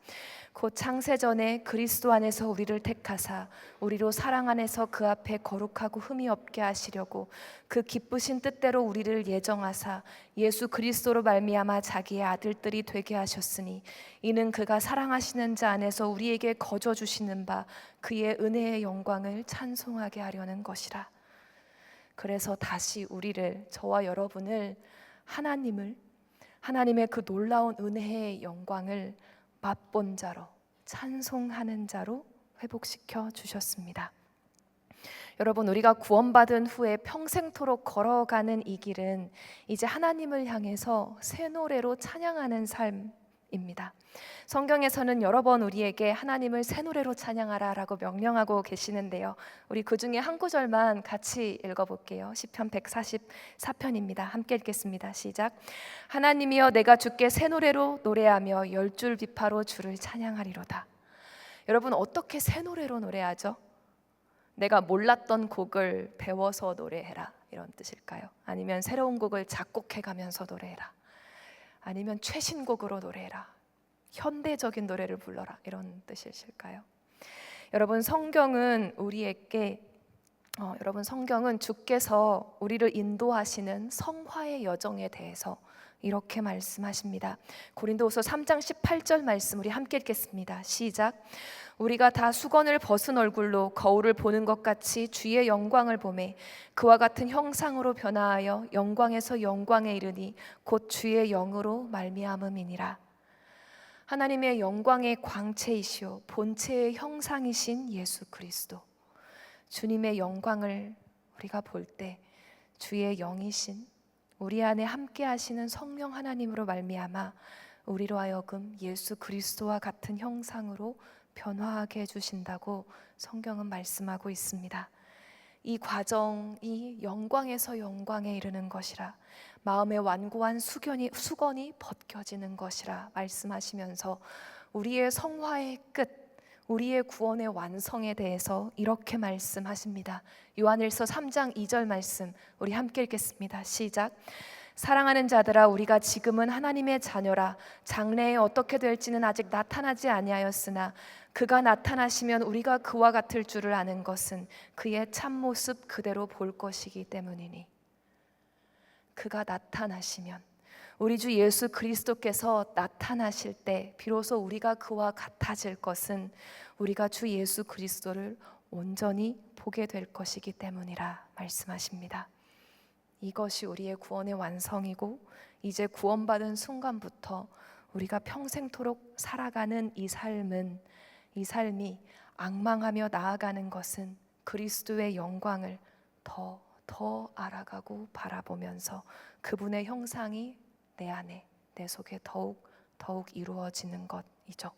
곧 창세전에 그리스도 안에서 우리를 택하사 우리로 사랑 안에서 그 앞에 거룩하고 흠이 없게 하시려고 그 기쁘신 뜻대로 우리를 예정하사 예수 그리스도로 말미암아 자기의 아들들이 되게 하셨으니 이는 그가 사랑하시는 자 안에서 우리에게 거저 주시는 바 그의 은혜의 영광을 찬송하게 하려는 것이라. 그래서 다시 우리를, 저와 여러분을, 하나님의 그 놀라운 은혜의 영광을 맛본 자로, 찬송하는 자로 회복시켜 주셨습니다. 여러분, 우리가 구원받은 후에 평생토록 걸어가는 이 길은 이제 하나님을 향해서 새 노래로 찬양하는 삶입니다. 성경에서는 여러 번 우리에게 하나님을 새 노래로 찬양하라 라고 명령하고 계시는데요, 우리 그 중에 한 구절만 같이 읽어볼게요. 시편 144편입니다. 함께 읽겠습니다. 시작. 하나님이여 내가 주께 새 노래로 노래하며 열줄 비파로 주를 찬양하리로다. 여러분, 어떻게 새 노래로 노래하죠? 내가 몰랐던 곡을 배워서 노래해라, 이런 뜻일까요? 아니면 새로운 곡을 작곡해가면서 노래해라, 아니면 최신곡으로 노래해라, 현대적인 노래를 불러라, 이런 뜻이실까요? 여러분, 성경은 주께서 우리를 인도하시는 성화의 여정에 대해서 이렇게 말씀하십니다. 고린도후서 3장 18절 말씀 우리 함께 읽겠습니다. 시작. 우리가 다 수건을 벗은 얼굴로 거울을 보는 것 같이 주의 영광을 보매 그와 같은 형상으로 변화하여 영광에서 영광에 이르니 곧 주의 영으로 말미암음이니라. 하나님의 영광의 광채이시오 본체의 형상이신 예수 그리스도, 주님의 영광을 우리가 볼 때 주의 영이신 우리 안에 함께 하시는 성령 하나님으로 말미암아 우리로 하여금 예수 그리스도와 같은 형상으로 변화하게 해주신다고 성경은 말씀하고 있습니다. 이 과정이 영광에서 영광에 이르는 것이라, 마음의 완고한 수건이 벗겨지는 것이라 말씀하시면서 우리의 성화의 끝, 우리의 구원의 완성에 대해서 이렇게 말씀하십니다. 요한일서 3장 2절 말씀 우리 함께 읽겠습니다. 시작. 사랑하는 자들아, 우리가 지금은 하나님의 자녀라. 장래에 어떻게 될지는 아직 나타나지 아니하였으나 그가 나타나시면 우리가 그와 같을 줄을 아는 것은 그의 참모습 그대로 볼 것이기 때문이니. 그가 나타나시면, 우리 주 예수 그리스도께서 나타나실 때 비로소 우리가 그와 같아질 것은 우리가 주 예수 그리스도를 온전히 보게 될 것이기 때문이라 말씀하십니다. 이것이 우리의 구원의 완성이고, 이제 구원받은 순간부터 우리가 평생토록 살아가는 이 삶이 앙망하며 나아가는 것은 그리스도의 영광을 더 알아가고 바라보면서 그분의 형상이 내 안에, 내 속에 더욱 이루어지는 것이죠.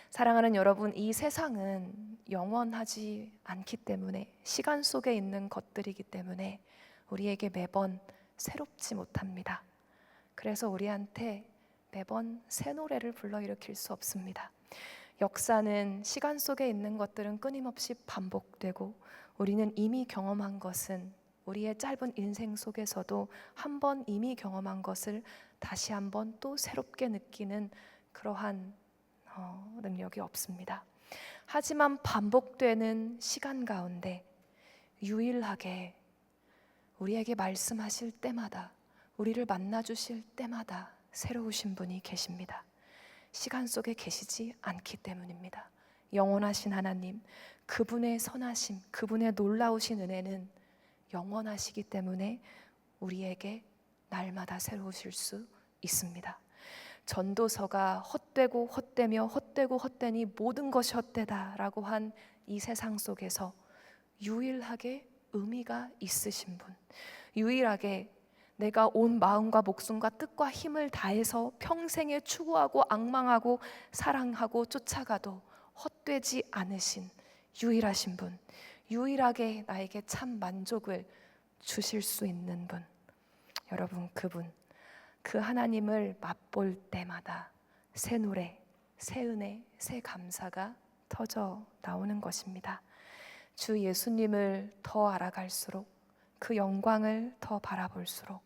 사랑하는 여러분, 이 세상은 영원하지 않기 때문에, 시간 속에 있는 것들이기 때문에 우리에게 매번 새롭지 못합니다. 그래서 우리한테 매번 새 노래를 불러일으킬 수 없습니다. 역사는, 시간 속에 있는 것들은 끊임없이 반복되고, 우리는 이미 경험한 것은, 우리의 짧은 인생 속에서도 한 번 이미 경험한 것을 다시 한번 또 새롭게 느끼는 그러한 능력이 없습니다. 하지만 반복되는 시간 가운데 유일하게 우리에게 말씀하실 때마다, 우리를 만나주실 때마다 새로우신 분이 계십니다. 시간 속에 계시지 않기 때문입니다. 영원하신 하나님, 그분의 선하심, 그분의 놀라우신 은혜는 영원하시기 때문에 우리에게 날마다 새로우실 수 있습니다. 전도서가 헛되고 헛되며 헛되고 헛되니 모든 것이 헛되다라고 한 이 세상 속에서 유일하게 의미가 있으신 분, 유일하게 내가 온 마음과 목숨과 뜻과 힘을 다해서 평생에 추구하고 앙망하고 사랑하고 쫓아가도 헛되지 않으신 유일하신 분, 유일하게 나에게 참 만족을 주실 수 있는 분, 여러분 그분, 그 하나님을 맛볼 때마다 새 노래, 새 은혜, 새 감사가 터져 나오는 것입니다. 주 예수님을 더 알아갈수록, 그 영광을 더 바라볼수록,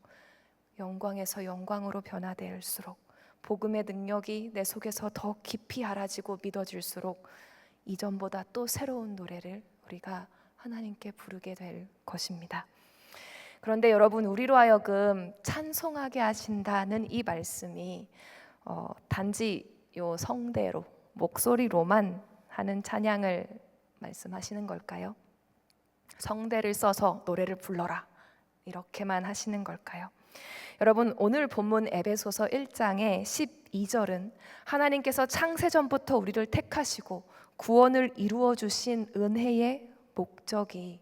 영광에서 영광으로 변화될수록, 복음의 능력이 내 속에서 더 깊이 알아지고 믿어질수록 이전보다 또 새로운 노래를 우리가 하나님께 부르게 될 것입니다. 그런데 여러분, 우리로 하여금 찬송하게 하신다는 이 말씀이 단지 요 성대로, 목소리로만 하는 찬양을 말씀하시는 걸까요? 성대를 써서 노래를 불러라, 이렇게만 하시는 걸까요? 여러분, 오늘 본문 에베소서 1장의 12절은 하나님께서 창세전부터 우리를 택하시고 구원을 이루어 주신 은혜의 목적이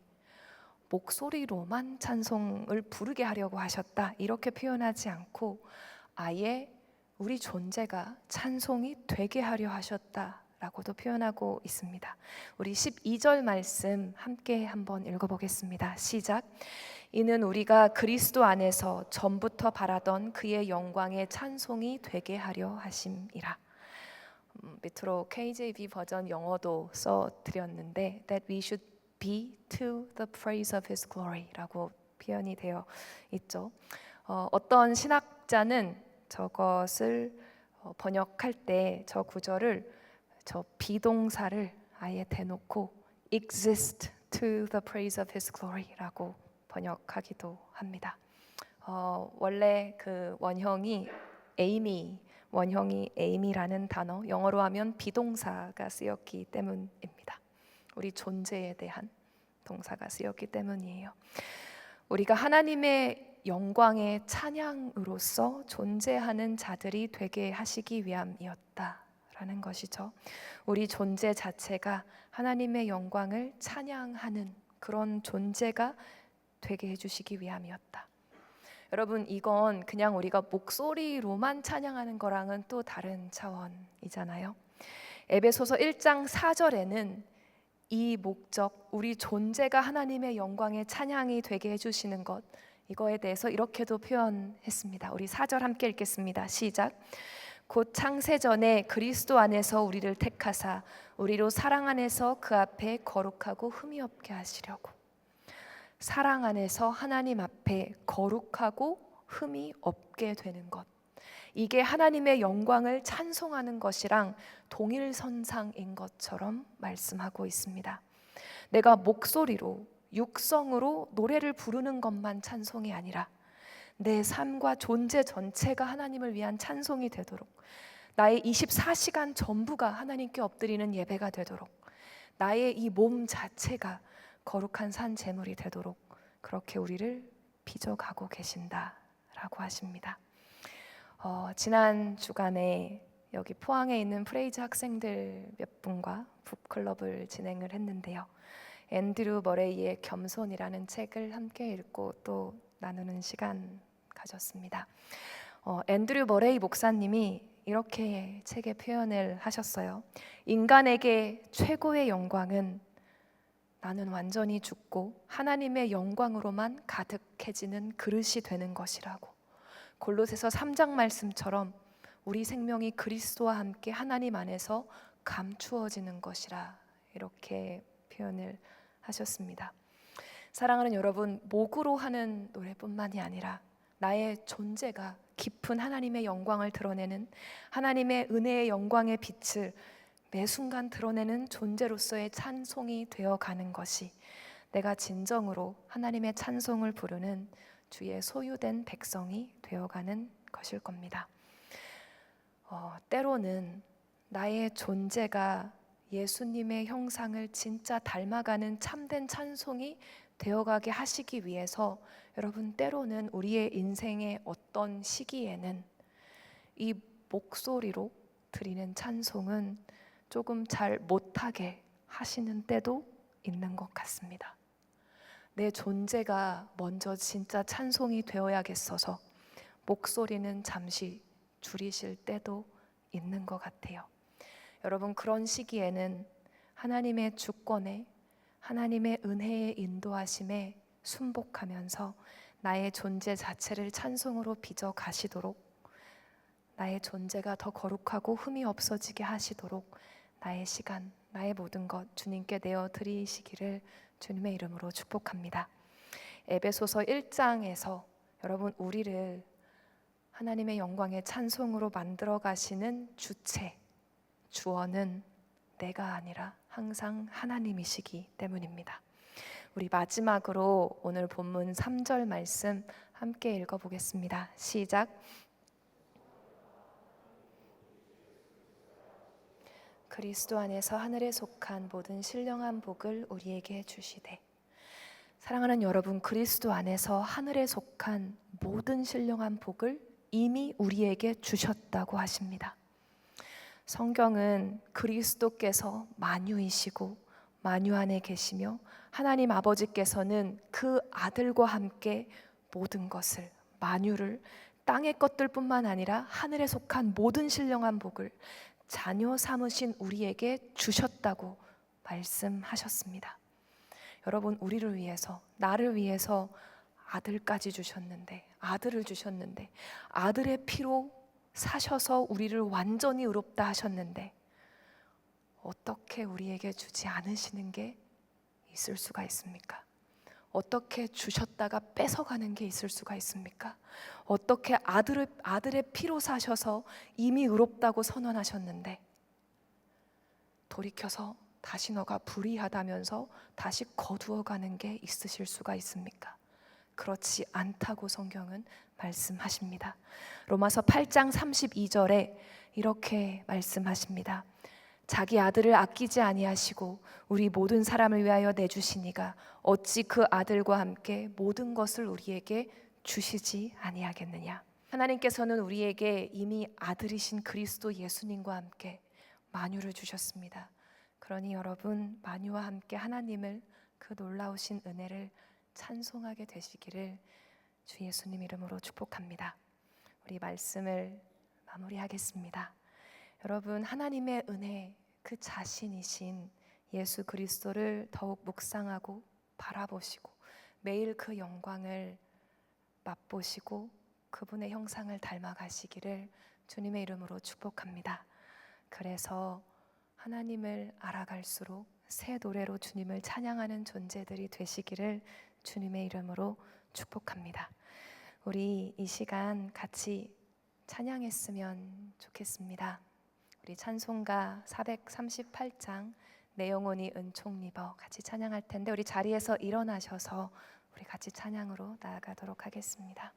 목소리로만 찬송을 부르게 하려고 하셨다, 이렇게 표현하지 않고 아예 우리 존재가 찬송이 되게 하려 하셨다라고도 표현하고 있습니다. 우리 12절 말씀 함께 한번 읽어보겠습니다. 시작. 이는 우리가 그리스도 안에서 전부터 바라던 그의 영광의 찬송이 되게 하려 하심이라. 밑으로 KJV 버전 영어도 써드렸는데 That we should be to the praise of His glory라고 표현이 되어 있죠. 어떤 신학자는 저것을 번역할 때 저 구절을, 저 비동사를 아예 대놓고 exist to the praise of His glory라고 번역하기도 합니다. 원래 그 원형이 에이미라는 단어, 영어로 하면 비동사가 쓰였기 때문입니다. 우리 존재에 대한 동사가 쓰였기 때문이에요. 우리가 하나님의 영광의 찬양으로서 존재하는 자들이 되게 하시기 위함이었다라는 것이죠. 우리 존재 자체가 하나님의 영광을 찬양하는 그런 존재가 되게 해주시기 위함이었다. 여러분, 이건 그냥 우리가 목소리로만 찬양하는 거랑은 또 다른 차원이잖아요. 에베소서 1장 4절에는 이 목적, 우리 존재가 하나님의 영광의 찬양이 되게 해주시는 것, 이거에 대해서 이렇게도 표현했습니다. 우리 4절 함께 읽겠습니다. 시작. 곧 창세전에 그리스도 안에서 우리를 택하사 우리로 사랑 안에서 그 앞에 거룩하고 흠이 없게 하시려고. 사랑 안에서 하나님 앞에 거룩하고 흠이 없게 되는 것, 이게 하나님의 영광을 찬송하는 것이랑 동일선상인 것처럼 말씀하고 있습니다. 내가 목소리로, 육성으로 노래를 부르는 것만 찬송이 아니라 내 삶과 존재 전체가 하나님을 위한 찬송이 되도록, 나의 24시간 전부가 하나님께 엎드리는 예배가 되도록, 나의 이 몸 자체가 거룩한 산 제물이 되도록 그렇게 우리를 빚어가고 계신다라고 하십니다. 지난 주간에 여기 포항에 있는 프레이즈 학생들 몇 분과 북클럽을 진행을 했는데요. 앤드류 머레이의 겸손이라는 책을 함께 읽고 또 나누는 시간 가졌습니다. 앤드류 머레이 목사님이 이렇게 책에 표현을 하셨어요. 인간에게 최고의 영광은 나는 완전히 죽고 하나님의 영광으로만 가득해지는 그릇이 되는 것이라고. 골로새서 3장 말씀처럼 우리 생명이 그리스도와 함께 하나님 안에서 감추어지는 것이라, 이렇게 표현을 하셨습니다. 사랑하는 여러분, 목으로 하는 노래뿐만이 아니라 나의 존재가 깊은 하나님의 영광을 드러내는, 하나님의 은혜의 영광의 빛을 매 순간 드러내는 존재로서의 찬송이 되어가는 것이 내가 진정으로 하나님의 찬송을 부르는 주의 소유된 백성이 되어가는 것일 겁니다. 때로는 나의 존재가 예수님의 형상을 진짜 닮아가는 참된 찬송이 되어가게 하시기 위해서 여러분, 때로는 우리의 인생의 어떤 시기에는 이 목소리로 드리는 찬송은 조금 잘 못하게 하시는 때도 있는 것 같습니다. 내 존재가 먼저 진짜 찬송이 되어야겠어서 목소리는 잠시 줄이실 때도 있는 것 같아요. 여러분, 그런 시기에는 하나님의 주권에, 하나님의 은혜의 인도하심에 순복하면서 나의 존재 자체를 찬송으로 빚어 가시도록, 나의 존재가 더 거룩하고 흠이 없어지게 하시도록 나의 시간, 나의 모든 것 주님께 내어 드리시기를 주님의 이름으로 축복합니다. 에베소서 1장에서 여러분 우리를 하나님의 영광의 찬송으로 만들어 가시는 주체, 주어는 내가 아니라 항상 하나님이시기 때문입니다. 우리 마지막으로 오늘 본문 3절 말씀 함께 읽어보겠습니다. 시작. 그리스도 안에서 하늘에 속한 모든 신령한 복을 우리에게 주시되. 사랑하는 여러분, 그리스도 안에서 하늘에 속한 모든 신령한 복을 이미 우리에게 주셨다고 하십니다. 성경은 그리스도께서 만유이시고 만유 안에 계시며 하나님 아버지께서는 그 아들과 함께 모든 것을, 만유를, 땅의 것들뿐만 아니라 하늘에 속한 모든 신령한 복을 자녀 삼으신 우리에게 주셨다고 말씀하셨습니다. 여러분, 우리를 위해서, 나를 위해서 아들까지 주셨는데, 아들을 주셨는데, 아들의 피로 사셔서 우리를 완전히 의롭다 하셨는데 어떻게 우리에게 주지 않으시는 게 있을 수가 있습니까? 어떻게 주셨다가 뺏어가는 게 있을 수가 있습니까? 어떻게 아들의 피로 사셔서 이미 의롭다고 선언하셨는데 돌이켜서 다시 너가 불의하다면서 다시 거두어가는 게 있으실 수가 있습니까? 그렇지 않다고 성경은 말씀하십니다. 로마서 8장 32절에 이렇게 말씀하십니다. 자기 아들을 아끼지 아니하시고 우리 모든 사람을 위하여 내주시니가 어찌 그 아들과 함께 모든 것을 우리에게 주시지 아니하겠느냐. 하나님께서는 우리에게 이미 아들이신 그리스도 예수님과 함께 만유를 주셨습니다. 그러니 여러분, 만유와 함께 하나님을, 그 놀라우신 은혜를 찬송하게 되시기를 주 예수님 이름으로 축복합니다. 우리 말씀을 마무리하겠습니다. 여러분, 하나님의 은혜, 그 자신이신 예수 그리스도를 더욱 묵상하고 바라보시고 매일 그 영광을 맛보시고 그분의 형상을 닮아가시기를 주님의 이름으로 축복합니다. 그래서 하나님을 알아갈수록 새 노래로 주님을 찬양하는 존재들이 되시기를 주님의 이름으로 축복합니다. 우리 이 시간 같이 찬양했으면 좋겠습니다. 우리 찬송가 438장 내 영혼이 은총 입어 같이 찬양할 텐데 우리 자리에서 일어나셔서 우리 같이 찬양으로 나아가도록 하겠습니다.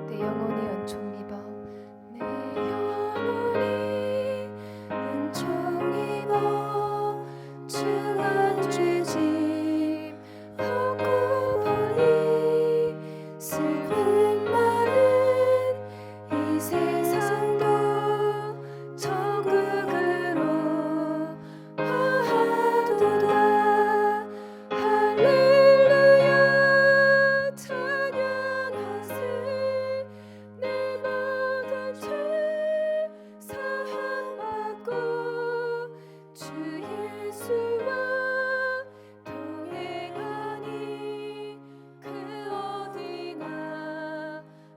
내 영혼이 은총 입어 내 영혼이 은총 입어 중한 죄짐 벗고 보니 슬픈 마음 이 세상도 천국으로 화하도다. 할렐루야 찬양하세. 내 모든 죄 사함받고 주 예수와 동행하니 그 어디나.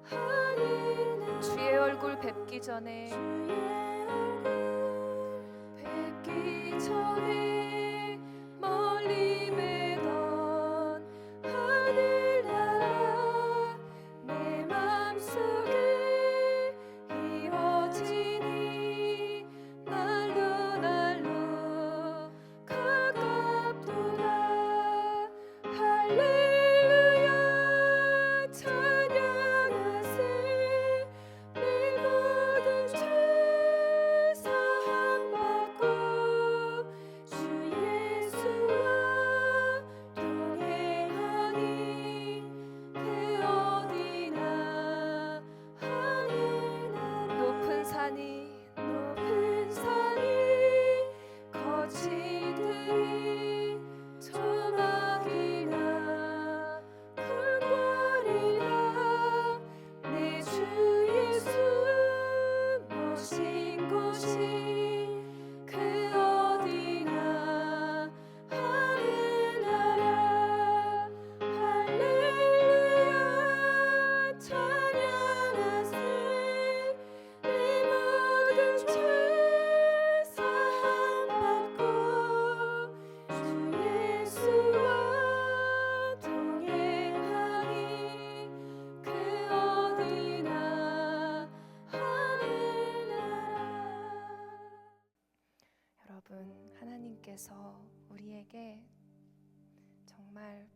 할렐루야. 주의 얼굴 뵙기 전에 주의 얼굴 뵙기 전에 멀리 매던 하늘나라 내 맘속에 이루어지니 날로 날로 가깝도다. 할렐루야 찬양하세. 내 모든 죄 사함받고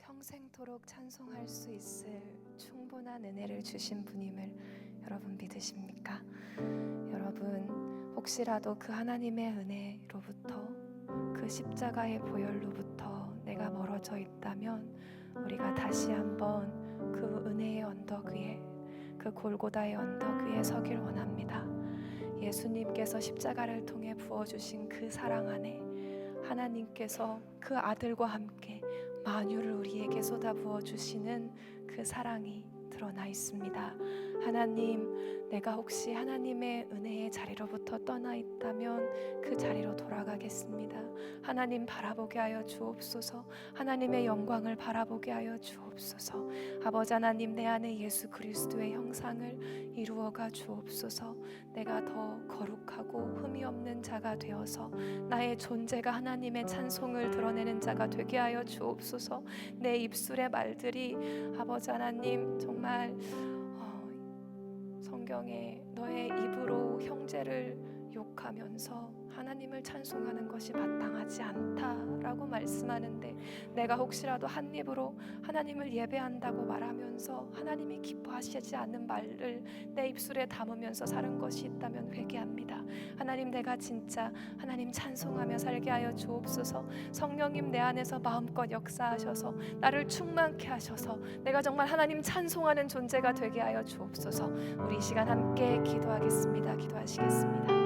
평생토록 찬송할 수 있을 충분한 은혜를 주신 분임을 여러분 믿으십니까? 여러분 혹시라도 그 하나님의 은혜로부터 그 십자가의 보혈로부터 내가 멀어져 있다면 우리가 다시 한번 그 은혜의 언덕 위에, 그 골고다의 언덕 위에 서길 원합니다. 예수님께서 십자가를 통해 부어주신 그 사랑 안에 하나님께서 그 아들과 함께 만유를 우리에게 쏟아부어 주시는 그 사랑이 드러나 있습니다. 하나님, 내가 혹시 하나님의 은혜의 자리로부터 떠나 있다면 그 자리로 돌아가겠습니다. 하나님 바라보게 하여 주옵소서. 하나님의 영광을 바라보게 하여 주옵소서. 아버지 하나님, 내 안에 예수 그리스도의 형상을 이루어가 주옵소서. 내가 더 거룩하고 흠이 없는 자가 되어서 나의 존재가 하나님의 찬송을 드러내는 자가 되게 하여 주옵소서. 내 입술의 말들이 아버지 하나님 정말 성경에 너의 입으로 형제를 욕하면서 하나님을 찬송하는 것이 마땅하지 않다라고 말씀하는데, 내가 혹시라도 한 입으로 하나님을 예배한다고 말하면서 하나님이 기뻐하시지 않는 말을 내 입술에 담으면서 사는 것이 있다면 회개합니다. 하나님, 내가 진짜 하나님 찬송하며 살게 하여 주옵소서. 성령님 내 안에서 마음껏 역사하셔서 나를 충만케 하셔서 내가 정말 하나님 찬송하는 존재가 되게 하여 주옵소서. 우리 이 시간 함께 기도하겠습니다. 기도하시겠습니다.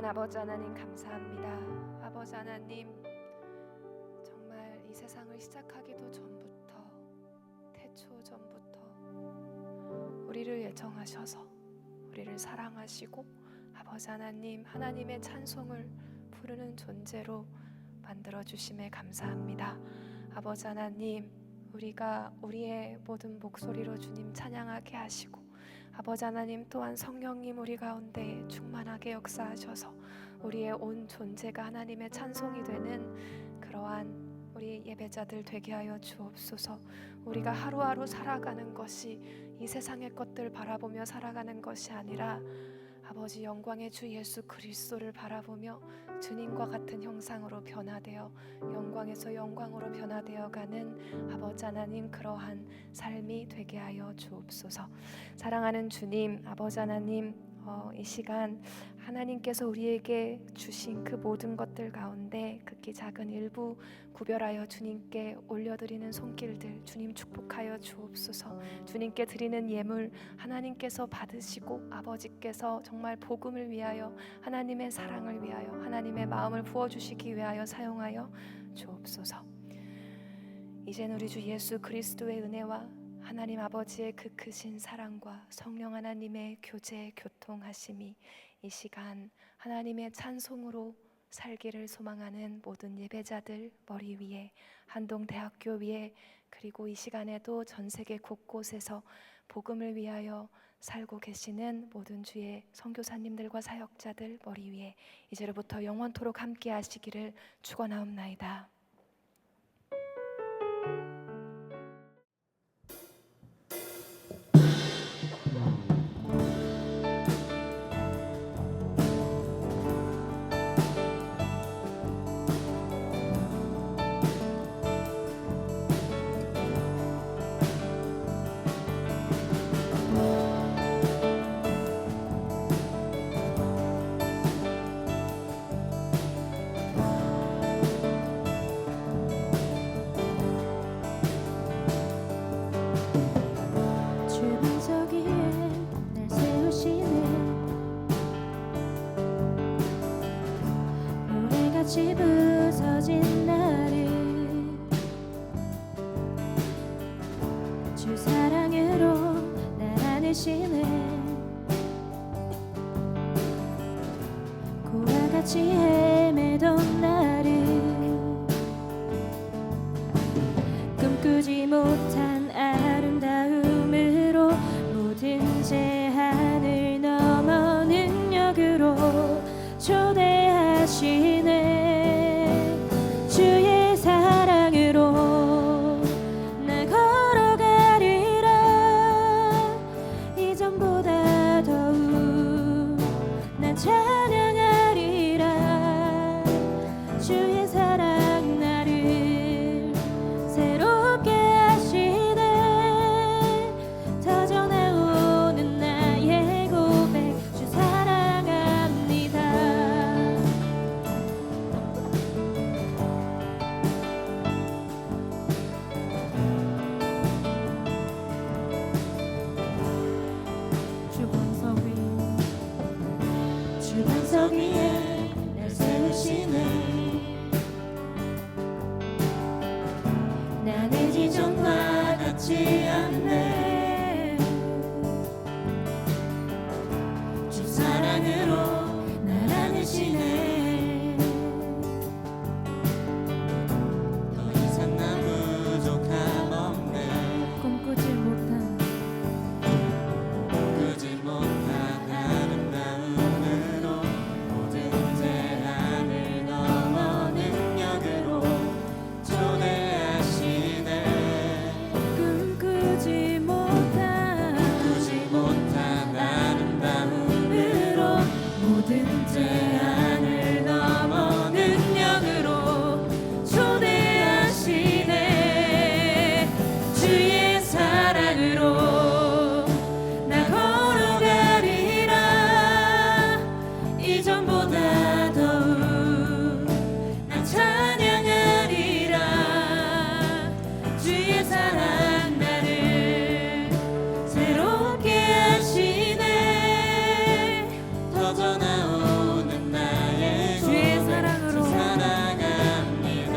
아버지 하나님 감사합니다. 아버지 하나님, 정말 이 세상을 시작하기도 전부터, 태초 전부터 우리를 예정하셔서 우리를 사랑하시고 아버지 하나님, 하나님의 찬송을 부르는 존재로 만들어 주심에 감사합니다. 아버지 하나님, 우리가 우리의 모든 목소리로 주님 찬양하게 하시고 아버지 하나님 또한 성령님 우리 가운데 충만하게 역사하셔서 우리의 온 존재가 하나님의 찬송이 되는 그러한 우리 예배자들 되게 하여 주옵소서. 우리가 하루하루 살아가는 것이 이 세상의 것들 바라보며 살아가는 것이 아니라 아버지 영광의 주 예수 그리스도를 바라보며 주님과 같은 형상으로 변화되어 영광에서 영광으로 변화되어 가는 아버지 하나님, 그러한 삶이 되게 하여 주옵소서. 사랑하는 주님, 아버지 하나님, 이 시간 하나님께서 우리에게 주신 그 모든 것들 가운데 극히 작은 일부 구별하여 주님께 올려드리는 손길들 주님 축복하여 주옵소서. 주님께 드리는 예물 하나님께서 받으시고 아버지께서 정말 복음을 위하여, 하나님의 사랑을 위하여, 하나님의 마음을 부어주시기 위하여 사용하여 주옵소서. 이제는 우리 주 예수 그리스도의 은혜와 하나님 아버지의 그 크신 사랑과 성령 하나님의 교제 교통하심이 이 시간 하나님의 찬송으로 살기를 소망하는 모든 예배자들 머리 위에, 한동대학교 위에, 그리고 이 시간에도 전 세계 곳곳에서 복음을 위하여 살고 계시는 모든 주의 선교사님들과 사역자들 머리 위에 이제로부터 영원토록 함께 하시기를 축원하옵나이다. 다시 부서진 나를 주 사랑으로 날 안으시네. 고와 같이 헤매던 나를 꿈꾸지 못한 아름다움으로 모든 제한을 넘어 능력으로 초대하시네. 주의 사랑으로 날 걸어가리라. 이전보다 더욱 난 찬양하리라. 주의 사랑 나를 새롭게 하시네. 터져나오는 나의 고백 주 사랑합니다. 주반석 위에 날 세우시네. 나는 지전과 같지 않네. 주 사랑으로 날 안으시네. 더 이상 난 부족함 없네. 꿈꾸지 못한 꾸지 못한 아름다움으로 모든 제한을 넘어 능력으로 초대하시네. 꿈꾸지 못한 꾸지 못한 아름다움으로 모든 제한을 넘어 능력으로 초대하시네. 주의 사랑으로 나 걸어가리라. 이전보다 더욱 난 찬양하리라. 주의 사랑 나를 새롭게 하시네. 터져나오는 나의 주의 고백 사랑으로 사랑합니다.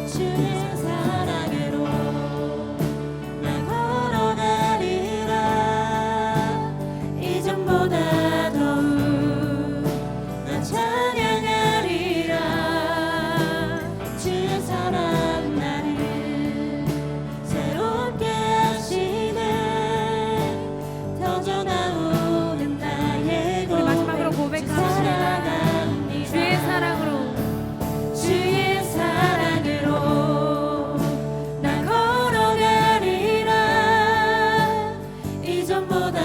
주의 사랑으로 날 걸어가리라. 이전보다 더욱 난 찬양하리라. 주의 사랑 나를 새롭게 하시네. 터져나오는 나의 우리 마지막으로 고백 고백합시다. 사랑합니다. 주의 사랑으로 주의 사랑으로 나 걸어가리라. 이전보다